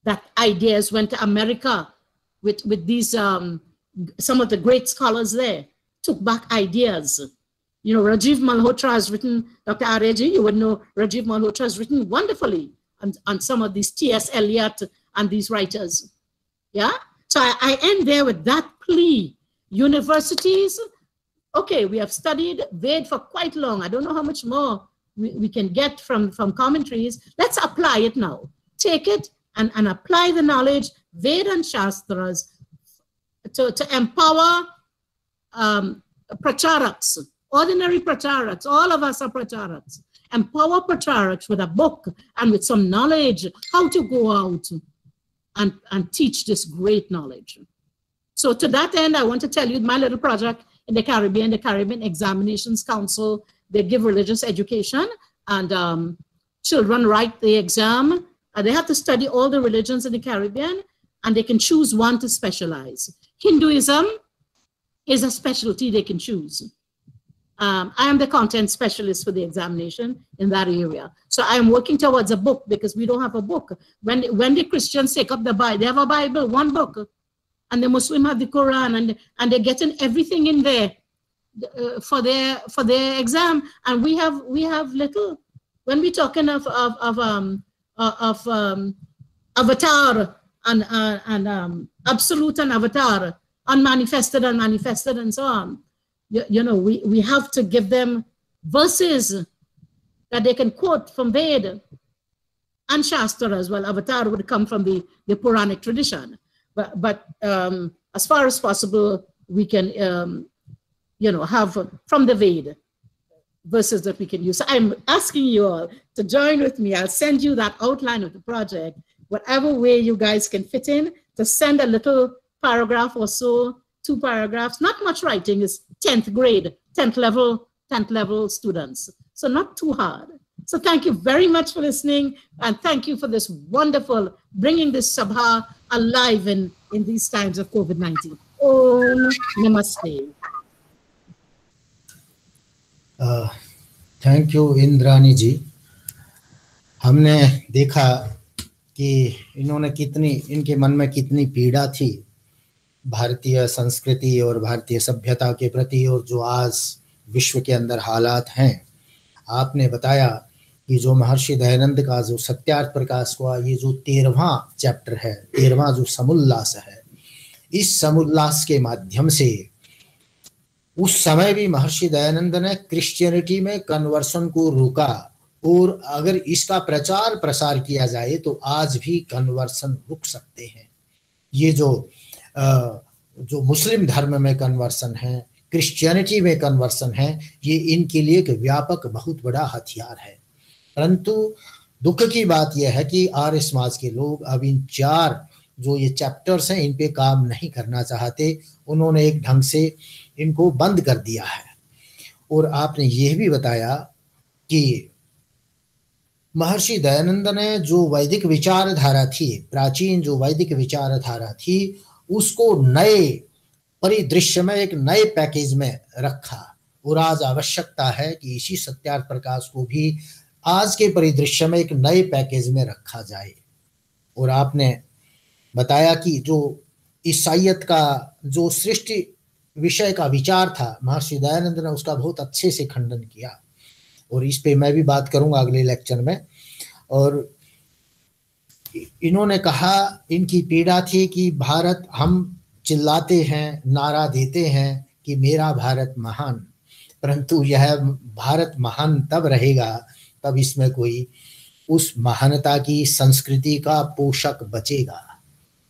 [SPEAKER 3] that ideas went to America with these, some of the great scholars there, took back ideas. You know, Rajiv Malhotra has written, Dr. Aryaji, you would know Rajiv Malhotra has written wonderfully on some of these T.S. Eliot and these writers. Yeah? So I end there with that plea. Universities, okay, we have studied Ved for quite long. I don't know how much more we can get from commentaries. Let's apply it now. Take it and apply the knowledge, Ved and Shastras, to empower Pracharaks, ordinary Pracharaks. All of us are Pracharaks. Empower Pracharaks with a book and with some knowledge, how to go out and teach this great knowledge. So to that end, I want to tell you my little project in the Caribbean Examinations Council. They give religious education and children write the exam. They have to study all the religions in the Caribbean and they can choose one to specialize. Hinduism is a specialty they can choose. I am the content specialist for the examination in that area. So I am working towards a book because we don't have a book. When the Christians take up the Bible, they have a Bible, one book, and the Muslim have the Quran, and they're getting everything in there for their exam. And we have little, when we're talking of avatar and absolute and avatar, unmanifested and manifested, and so on. You know, we have to give them verses that they can quote from Veda and Shastra as well. Avatar would come from the Puranic tradition, but as far as possible, we can you know, have from the Veda verses that we can use. So I'm asking you all to join with me. I'll send you that outline of the project, whatever way you guys can fit in, to send a little paragraph or so, 2 paragraphs. Not much writing, is 10th grade, 10th level students. So not too hard. So thank you very much for listening, and thank you for this wonderful, bringing this Sabha alive in these times of COVID-19. Om Namaste.
[SPEAKER 1] Thank you Indrani ji. हमने देखा कि इन्होंने कितनी, इनके मन में कितनी पीड़ा थी भारतीय संस्कृति और भारतीय सभ्यता के प्रति, और जो आज विश्व के अंदर हालात हैं। आपने बताया कि जो महर्षि दयानंद का जो सत्यार्थ प्रकाश हुआ, ये जो 13वां चैप्टर है, 13वां जो समुल्लास है, इस समुल्लास के माध्यम से उस समय भी महर्षि दयानंद ने क्रिश्चियनिटी में कन्वर्सन को रोका, और अगर इसका प्रचार प्रसार किया जाए तो आज भी कन्वर्सन रुक सकते हैं। ये जो मुस्लिम धर्म में कन्वर्सन है, क्रिश्चियनिटी में कन्वर्सन है, ये इनके लिए एक व्यापक बहुत बड़ा हथियार है। परंतु दुख की बात यह है कि आर्य समाज के लोग अब इन 4 जो ये चैप्टर्स हैं, इन पे काम नहीं करना चाहते। उन्होंने एक ढंग से इनको बंद कर दिया है। और आपने यह भी बताया कि महर्षि दयानंद ने जो वैदिक विचारधारा थी, प्राचीन जो वैदिक विचारधारा थी, उसको नए परिदृश्य में, एक नए पैकेज में रखा। और आज आवश्यकता है कि इसी सत्यार्थ प्रकाश को भी आज के परिदृश्य में एक नए पैकेज में रखा जाए। और आपने बताया कि जो ईसाईयत का जो सृष्टि विषय का विचार था, महर्षि दयानंद ने उसका बहुत अच्छे से खंडन किया, और इस पे मैं भी बात करूंगा अगले लेक्चर में। और इन्होंने कहा, इनकी पीड़ा थी कि भारत, हम चिल्लाते हैं, नारा देते हैं कि मेरा भारत महान, परंतु यह भारत महान तब रहेगा तब इसमें कोई उस महानता की संस्कृति का पोषक बचेगा।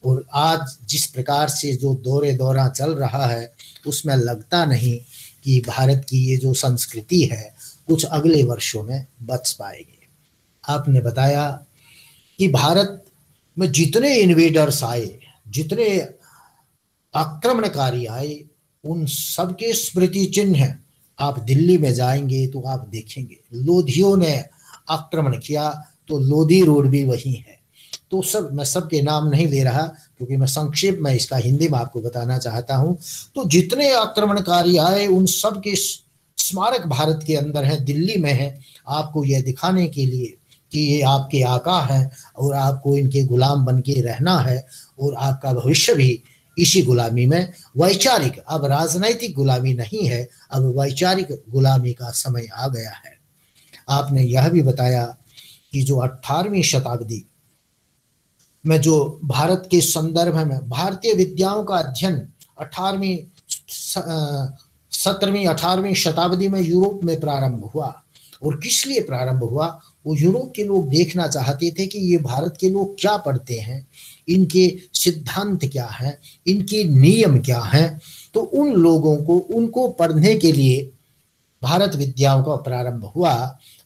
[SPEAKER 1] और आज जिस प्रकार से जो दौरा चल रहा है, उसमें लगता नहीं कि भारत की ये जो संस्कृति है कुछ अगले वर्षों में बच पाएगी। आपने बताया कि भारत में जितने इन्वेडर्स आए, जितने आक्रमणकारी आए, उन सबके स्मृति चिन्ह हैं। आप दिल्ली में जाएंगे तो आप देखेंगे, लोधियों ने आक्रमण किया तो लोधी रोड भी वही है। तो सब, मैं सबके नाम नहीं ले रहा क्योंकि मैं संक्षेप में इसका हिंदी में आपको बताना चाहता हूं। तो जितने आक्रमणकारी आए, उन सब के स्मारक भारत के अंदर है, दिल्ली में है, आपको यह दिखाने के लिए कि ये आपके आका हैं और आपको इनके गुलाम बन के रहना है, और आपका भविष्य भी इसी गुलामी में, वैचारिक, अब राजनैतिक गुलामी नहीं है, अब वैचारिक गुलामी का समय आ गया है। आपने यह भी बताया कि जो 18वीं शताब्दी में जो भारत के संदर्भ में भारतीय विद्याओं का अध्ययन 17वीं शताब्दी में यूरोप में प्रारंभ हुआ। और किस लिए प्रारंभ हुआ? वो यूरोप के लोग देखना चाहते थे कि ये भारत के लोग क्या पढ़ते हैं, इनके सिद्धांत क्या हैं, इनके नियम क्या हैं। तो उन लोगों को, उनको पढ़ने के लिए भारत विद्याओं का प्रारंभ हुआ।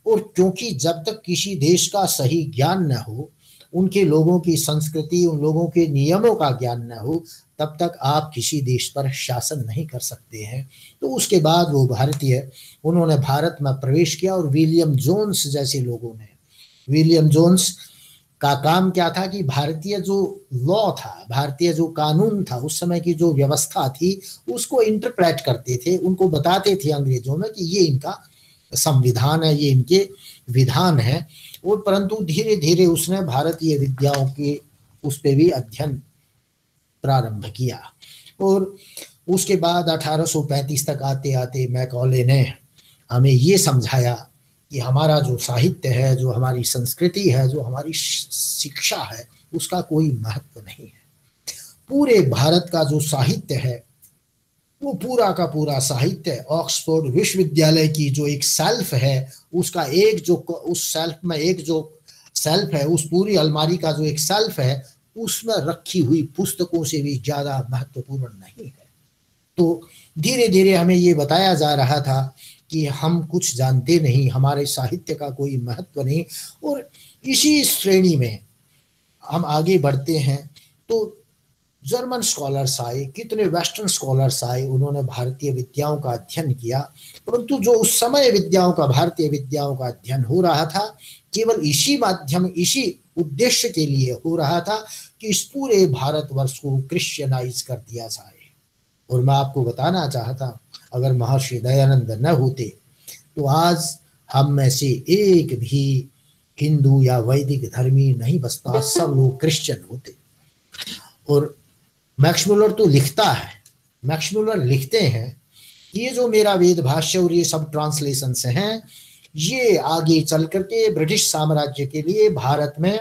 [SPEAKER 1] और क्योंकि जब तक किसी देश का सही ज्ञान न हो, उनके लोगों की संस्कृति, उन लोगों के नियमों का ज्ञान न हो, तब तक आप किसी देश पर शासन नहीं कर सकते हैं। तो उसके बाद वो भारतीय, उन्होंने भारत में प्रवेश किया। और विलियम जोन्स जैसे लोगों ने, विलियम जोन्स का काम क्या था कि भारतीय जो लॉ था, भारतीय जो कानून था, उस समय की जो व्यवस्था थी, उसको इंटरप्रेट करते थे, उनको बताते थे अंग्रेजों में कि ये इनका संविधान है, ये इनके विधान है। और परंतु धीरे धीरे उसने भारतीय विद्याओं के उस पे भी अध्ययन प्रारंभ किया। और उसके बाद 1835 तक आते आते मैकॉले ने हमें ये समझाया कि हमारा जो साहित्य है, जो हमारी संस्कृति है, जो हमारी शिक्षा है, उसका कोई महत्व नहीं है। पूरे भारत का जो साहित्य है वो पूरा का पूरा साहित्य ऑक्सफोर्ड विश्वविद्यालय की जो एक शेल्फ है, उसका एक जो उस शेल्फ में एक जो शेल्फ है, उस पूरी अलमारी का जो एक शेल्फ है, उसमें रखी हुई पुस्तकों से भी ज्यादा महत्वपूर्ण नहीं है। तो धीरे धीरे हमें ये बताया जा रहा था कि हम कुछ जानते नहीं, हमारे साहित्य का कोई महत्व नहीं। और इसी श्रेणी में हम आगे बढ़ते हैं तो जर्मन स्कॉलर्स आए, कितने वेस्टर्न स्कॉलर्स आए, उन्होंने भारतीय विद्याओं का अध्ययन किया। परंतु जो उस समय विद्याओं का, भारतीय विद्याओं का अध्ययन हो रहा था, केवल इसी माध्यम, इसी उद्देश्य के लिए हो रहा था कि इस पूरे भारतवर्ष को क्रिश्चियनाइज कर दिया जाए। और मैं आपको बताना चाहता, अगर महर्षि दयानंद न होते तो आज हम में से एक भी हिंदू या वैदिक धर्मी नहीं बचता, सब लोग क्रिश्चियन होते। और मैक्स मुलर तो लिखता है, मैक्स मुलर लिखते हैं, ये जो मेरा वेद भाष्य और ये सब ट्रांसलेशंस हैं, ये आगे चल करके ब्रिटिश साम्राज्य के लिए भारत में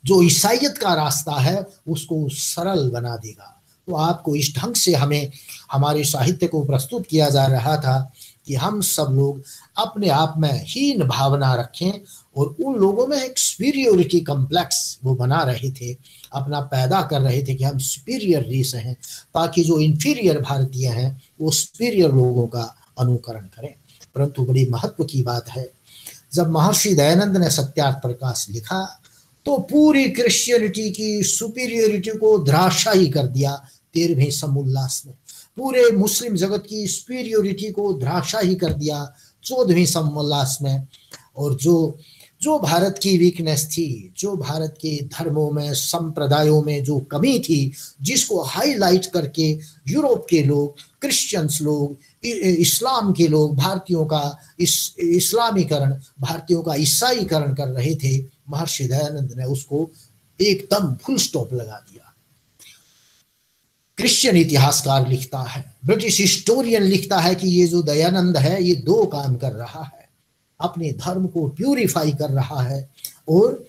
[SPEAKER 1] जो ईसाइयत का रास्ता है उसको सरल बना देगा। तो आपको इस ढंग से हमें हमारे साहित्य को प्रस्तुत किया जा रहा था कि हम सब लोग अपने आप में हीन भावना रखें, और उन लोगों में एक सुपीरियोरिटी कॉम्प्लेक्स वो बना रहे थे, अपना पैदा कर रहे थे कि हम सुपीरियर रेस हैं, ताकि जो इंफीरियर भारतीय हैं वो सुपीरियर लोगों का अनुकरण करें। परंतु बड़ी महत्व की बात है, जब महर्षि दयानंद ने सत्यार्थ प्रकाश लिखा तो पूरी क्रिश्चियनिटी की सुपीरियरिटी को धराशायी कर दिया 13वें समोल्लास में, पूरे मुस्लिम जगत की सुपीरियरिटी को धराशायी कर दिया 14वें समोल्लास में। और जो भारत की वीकनेस थी, जो भारत के धर्मों में, संप्रदायों में जो कमी थी, जिसको हाईलाइट करके यूरोप के लोग, क्रिश्चियंस लोग, इस्लाम के लोग भारतीयों का इस्लामीकरण, भारतीयों का ईसाईकरण कर रहे थे, महर्षि दयानंद ने उसको एकदम फुल स्टॉप लगा दिया। क्रिश्चियन इतिहासकार लिखता है, ब्रिटिश हिस्टोरियन लिखता है कि ये जो दयानंद है ये दो काम कर रहा है, अपने धर्म को प्यूरिफाई कर रहा है और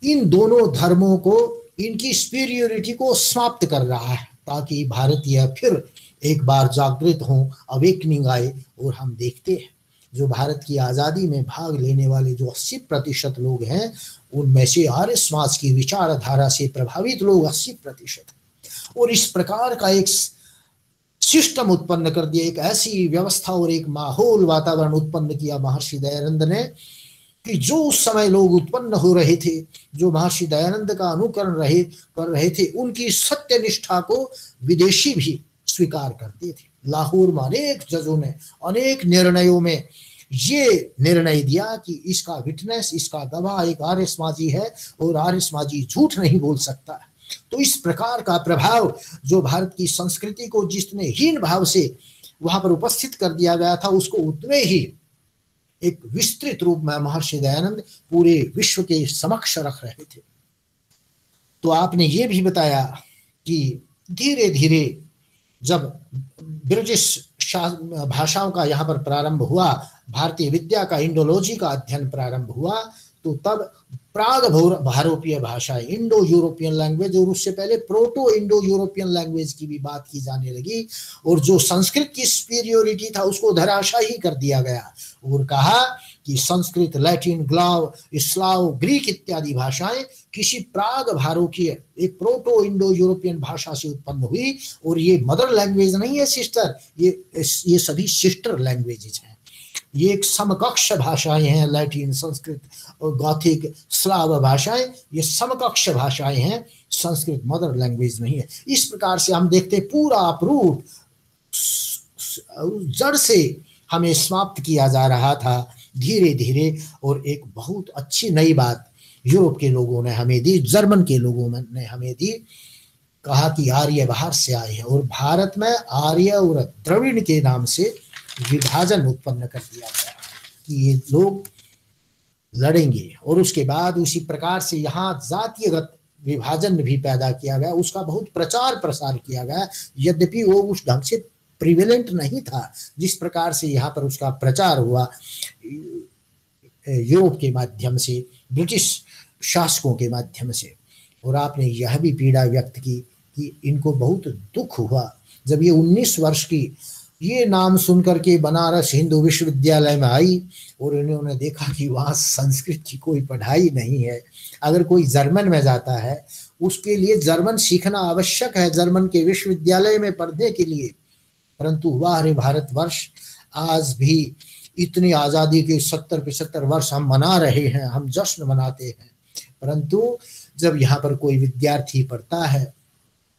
[SPEAKER 1] इन दोनों धर्मों को, इनकी सुपीरियरिटी को समाप्त कर रहा है, ताकि भारतीय फिर एक बार जागृत हों, अवेकनिंग आए। और हम देखते हैं जो भारत की आज़ादी में भाग लेने वाले जो 80% लोग हैं, उनमें से आर्य समाज की विचारधारा से प्रभावित लोग 80%। और इस प्रकार का एक सिस्टम उत्पन्न कर दिया, एक ऐसी व्यवस्था और एक माहौल, वातावरण उत्पन्न किया महर्षि दयानंद ने, कि जो उस समय लोग उत्पन्न हो रहे थे, जो महर्षि दयानंद का अनुकरण कर रहे थे, उनकी सत्यनिष्ठा को विदेशी भी स्वीकार करते थे। लाहौर में अनेक जजों ने अनेक निर्णयों में ये निर्णय दिया कि इसका विटनेस, इसका गवाह एक आर्य समाजी है और आर्य समाजी झूठ नहीं बोल सकता है। तो इस प्रकार का प्रभाव जो भारत की संस्कृति को जितने हीन भाव से वहां पर उपस्थित कर दिया गया था, उसको उतने ही एक विस्तृत रूप में महर्षि दयानंद पूरे विश्व के समक्ष रख रहे थे। तो आपने ये भी बताया कि धीरे धीरे जब ब्रिटिश भाषाओं का यहाँ पर प्रारंभ हुआ, भारतीय विद्या का, इंडोलॉजी का अध्ययन प्रारंभ हुआ, तो तब प्राग भारोपीय भाषाएं, इंडो यूरोपियन लैंग्वेज, और उससे पहले प्रोटो इंडो यूरोपियन लैंग्वेज की भी बात की जाने लगी। और जो संस्कृत की सुपीरियोरिटी था उसको धराशायी कर दिया गया और कहा कि संस्कृत, लैटिन, ग्लाव, स्लाव, ग्रीक इत्यादि भाषाएं किसी प्राग भारोपीय, एक प्रोटो इंडो यूरोपियन भाषा से उत्पन्न हुई, और ये मदर लैंग्वेज नहीं है सिस्टर, ये सभी सिस्टर लैंग्वेजेज हैं। ये एक समकक्ष भाषाएं हैं, लैटिन, संस्कृत और गॉथिक, स्लाव भाषाएं, ये समकक्ष भाषाएं हैं, संस्कृत मदर लैंग्वेज नहीं है। इस प्रकार से हम देखते पूरा अपरूट जड़ से हमें समाप्त किया जा रहा था धीरे धीरे। और एक बहुत अच्छी नई बात यूरोप के लोगों ने हमें दी, जर्मन के लोगों ने हमें दी, कहा कि आर्य बाहर से आए हैं, और भारत में आर्य और द्रविड़ के नाम से विभाजन उत्पन्न कर दिया गया कि ये लोग लड़ेंगे। और उसके बाद उसी प्रकार से यहाँ जातीयगत विभाजन भी पैदा किया गया, उसका बहुत प्रचार प्रसार किया गया, यद्यपि वो उस ढंग से प्रिवेलेंट नहीं था जिस प्रकार से यहाँ पर उसका प्रचार हुआ यूरोप के माध्यम से, ब्रिटिश शासकों के माध्यम से। और आपने यह भी पीड़ा व्यक्त की कि इनको बहुत दुख हुआ जब ये 19 वर्ष की ये नाम सुनकर के बनारस हिंदू विश्वविद्यालय में आई और इन्होंने देखा कि वहाँ संस्कृत की कोई पढ़ाई नहीं है। अगर कोई जर्मन में जाता है उसके लिए जर्मन सीखना आवश्यक है जर्मन के विश्वविद्यालय में पढ़ने के लिए, परंतु हमारे भारतवर्ष आज भी इतनी आज़ादी के 70-75 वर्ष हम मना रहे हैं, हम जश्न मनाते हैं, परंतु जब यहाँ पर कोई विद्यार्थी पढ़ता है,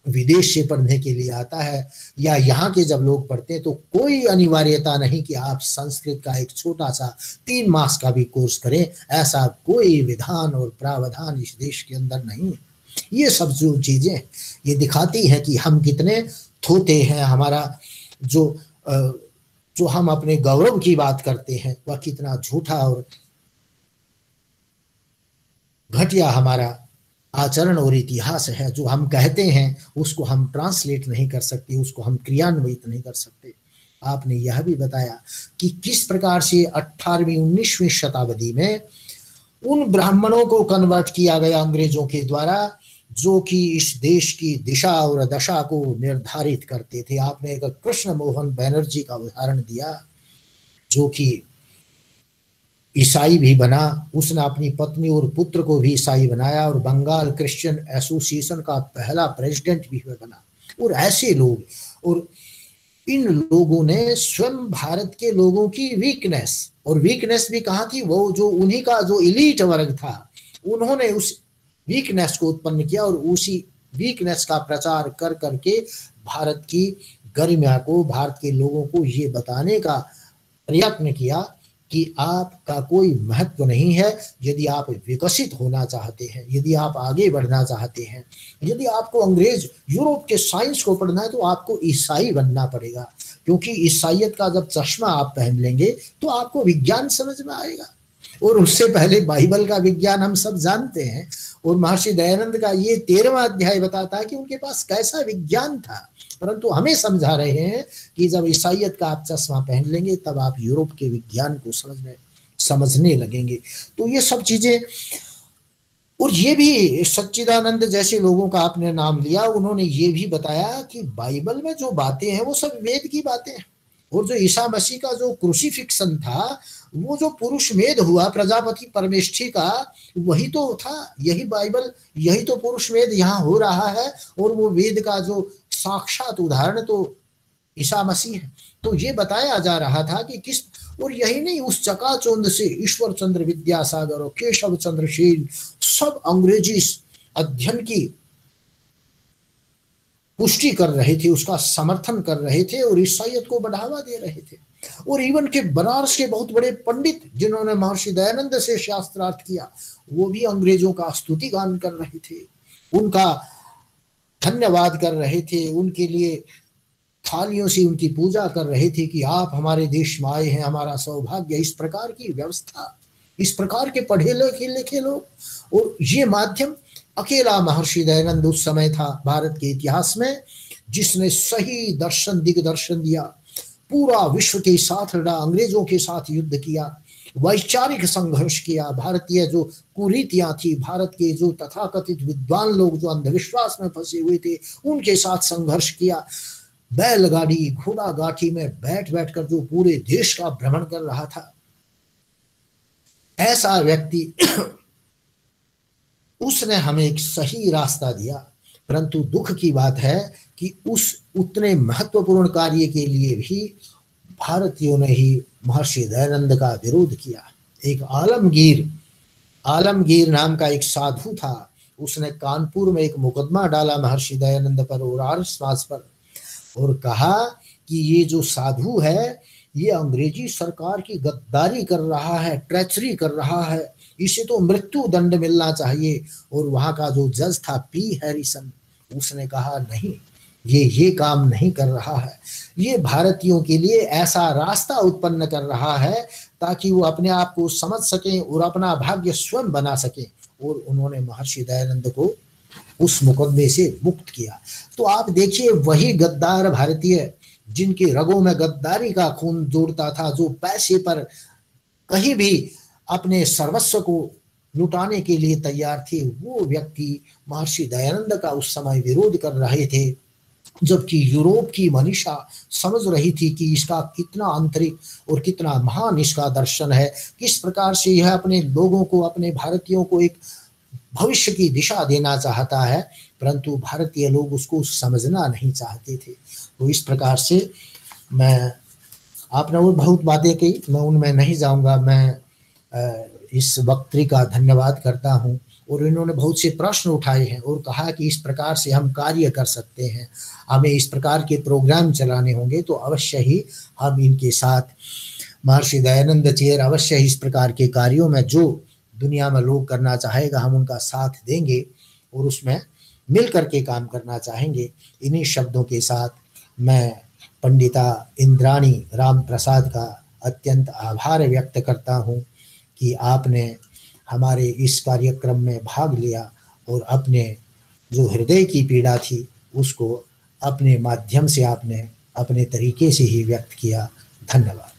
[SPEAKER 1] विदेश से पढ़ने के लिए आता है या यहाँ के जब लोग पढ़ते हैं, तो कोई अनिवार्यता नहीं कि आप संस्कृत का एक छोटा सा 3 मास का भी कोर्स करें, ऐसा कोई विधान और प्रावधान इस देश के अंदर नहीं है। ये सब जो चीजें ये दिखाती हैं कि हम कितने थोते हैं, हमारा जो हम अपने गौरव की बात करते हैं वह कितना झूठा और घटिया हमारा आचरण और इतिहास है। जो हम कहते हैं उसको हम ट्रांसलेट नहीं कर सकते, उसको हम क्रियान्वित नहीं कर सकते। आपने यह भी बताया कि किस प्रकार से 18वीं 19वीं शताब्दी में उन ब्राह्मणों को कन्वर्ट किया गया अंग्रेजों के द्वारा जो कि इस देश की दिशा और दशा को निर्धारित करते थे। आपने एक कृष्ण मोहन बैनर्जी का उदाहरण दिया जो कि ईसाई भी बना, उसने अपनी पत्नी और पुत्र को भी ईसाई बनाया और बंगाल क्रिश्चियन एसोसिएशन का पहला प्रेसिडेंट भी बना। और ऐसे लोग, और इन लोगों ने स्वयं भारत के लोगों की वीकनेस भी कहाँ थी, वो जो उन्हीं का जो इलीट वर्ग था उन्होंने उस वीकनेस को उत्पन्न किया और उसी वीकनेस का प्रचार कर करके भारत की गरिमा को, भारत के लोगों को ये बताने का प्रयत्न किया कि आपका कोई महत्व नहीं है। यदि आप विकसित होना चाहते हैं, यदि आप आगे बढ़ना चाहते हैं, यदि आपको अंग्रेज यूरोप के साइंस को पढ़ना है तो आपको ईसाई बनना पड़ेगा, क्योंकि ईसाइयत का जब चश्मा आप पहन लेंगे तो आपको विज्ञान समझ में आएगा। और उससे पहले बाइबल का विज्ञान हम सब जानते हैं और महर्षि दयानंद का ये 13वां अध्याय बताता है कि उनके पास कैसा विज्ञान था, परंतु हमें समझा रहे हैं कि जब ईसाइयत का आप चश्मा पहन लेंगे तब आप यूरोप के विज्ञान को समझने लगेंगे। तो ये सब चीजें, और ये भी सच्चिदानंद जैसे लोगों का आपने नाम लिया, उन्होंने ये भी बताया कि बाइबल में जो बातें हैं वो सब वेद की बातें हैं, और जो ईसा मसीह का जो क्रूसिफिक्शन था वो जो पुरुष मेध हुआ प्रजापति परमेष्ठी का, वही तो था, यही बाइबल, यही तो पुरुष मेध यहाँ हो रहा है। और वो वेद का जो साक्षात उदाहरण तो ईसा मसीह है। तो ये बताया जा रहा था कि किस, और यही नहीं, उस चकाचौंध से ईश्वर चंद्र विद्यासागर और केशव चंद्र शील सब अंग्रेजी अध्ययन की पुष्टि कर रहे थे, उसका समर्थन कर रहे थे और ईसाइयत को बढ़ावा दे रहे थे। और इवन के बनारस के बहुत बड़े पंडित जिन्होंने महर्षि दयानंद से शास्त्रार्थ किया, वो भी अंग्रेजों का स्तुति गान कर रहे थे, उनका धन्यवाद कर रहे थे, उनके लिए थालियों से उनकी पूजा कर रहे थे कि आप हमारे देश में आए हैं, हमारा सौभाग्य। इस प्रकार की व्यवस्था, इस प्रकार के पढ़े लिखे लोग, और ये माध्यम अकेला महर्षि दयानंद उस समय था भारत के इतिहास में जिसने सही दर्शन, दिग्दर्शन दिया, पूरा विश्व के साथ लड़ा, अंग्रेजों के साथ युद्ध किया, वैचारिक संघर्ष किया, भारतीय जो कुरीतियां थी, भारत के जो तथाकथित विद्वान लोग जो अंधविश्वास में फंसे हुए थे उनके साथ संघर्ष किया, बैलगाड़ी घोड़ा गाठी में बैठ बैठकर जो पूरे देश का भ्रमण कर रहा था, ऐसा व्यक्ति उसने हमें एक सही रास्ता दिया। परंतु दुख की बात है कि उस उतने महत्वपूर्ण कार्य के लिए भी भारतीयों ने ही महर्षि दयानंद का विरोध किया। एक आलमगीर नाम का एक साधु था, उसने कानपुर में एक मुकदमा डाला महर्षि दयानंद पर और आर्य समाज पर, और कहा कि ये जो साधु है ये अंग्रेजी सरकार की गद्दारी कर रहा है, ट्रेचरी कर रहा है, इसे तो मृत्यु दंड मिलना चाहिए। और वहां का जो जज था पी हैरिसन, उसने कहा नहीं, ये काम नहीं कर रहा है, ये भारतीयों के लिए ऐसा रास्ता उत्पन्न कर रहा है ताकि वो अपने आप को समझ सकें और अपना भाग्य स्वयं बना सकें। और उन्होंने महर्षि दयानंद को उस मुकदमे से मुक्त किया। तो आप देखिए वही गद्दार भारतीय जिनके रगों में गद्दारी का खून जोड़ता था, जो पैसे पर कहीं भी अपने सर्वस्व को लुटाने के लिए तैयार थे, वो व्यक्ति महर्षि दयानंद का उस समय विरोध कर रहे थे, जबकि यूरोप की मनीषा समझ रही थी कि इसका कितना आंतरिक और कितना महान इसका दर्शन है, किस प्रकार से यह अपने लोगों को, अपने भारतीयों को एक भविष्य की दिशा देना चाहता है, परंतु भारतीय लोग उसको समझना नहीं चाहते थे। तो इस प्रकार से आपने वो बहुत बातें कही, मैं उनमें नहीं जाऊंगा। मैं इस वक्तृ का धन्यवाद करता हूं, और इन्होंने बहुत से प्रश्न उठाए हैं और कहा कि इस प्रकार से हम कार्य कर सकते हैं, हमें इस प्रकार के प्रोग्राम चलाने होंगे, तो अवश्य ही हम इनके साथ महर्षि दयानंद चेयर अवश्य ही इस प्रकार के कार्यों में जो दुनिया में लोग करना चाहेगा हम उनका साथ देंगे और उसमें मिल करके काम करना चाहेंगे। इन्हीं शब्दों के साथ मैं पंडिता इंद्राणी राम प्रसाद का अत्यंत आभार व्यक्त करता हूँ कि आपने हमारे इस कार्यक्रम में भाग लिया और अपने जो हृदय की पीड़ा थी उसको अपने माध्यम से आपने अपने तरीके से ही व्यक्त किया। धन्यवाद।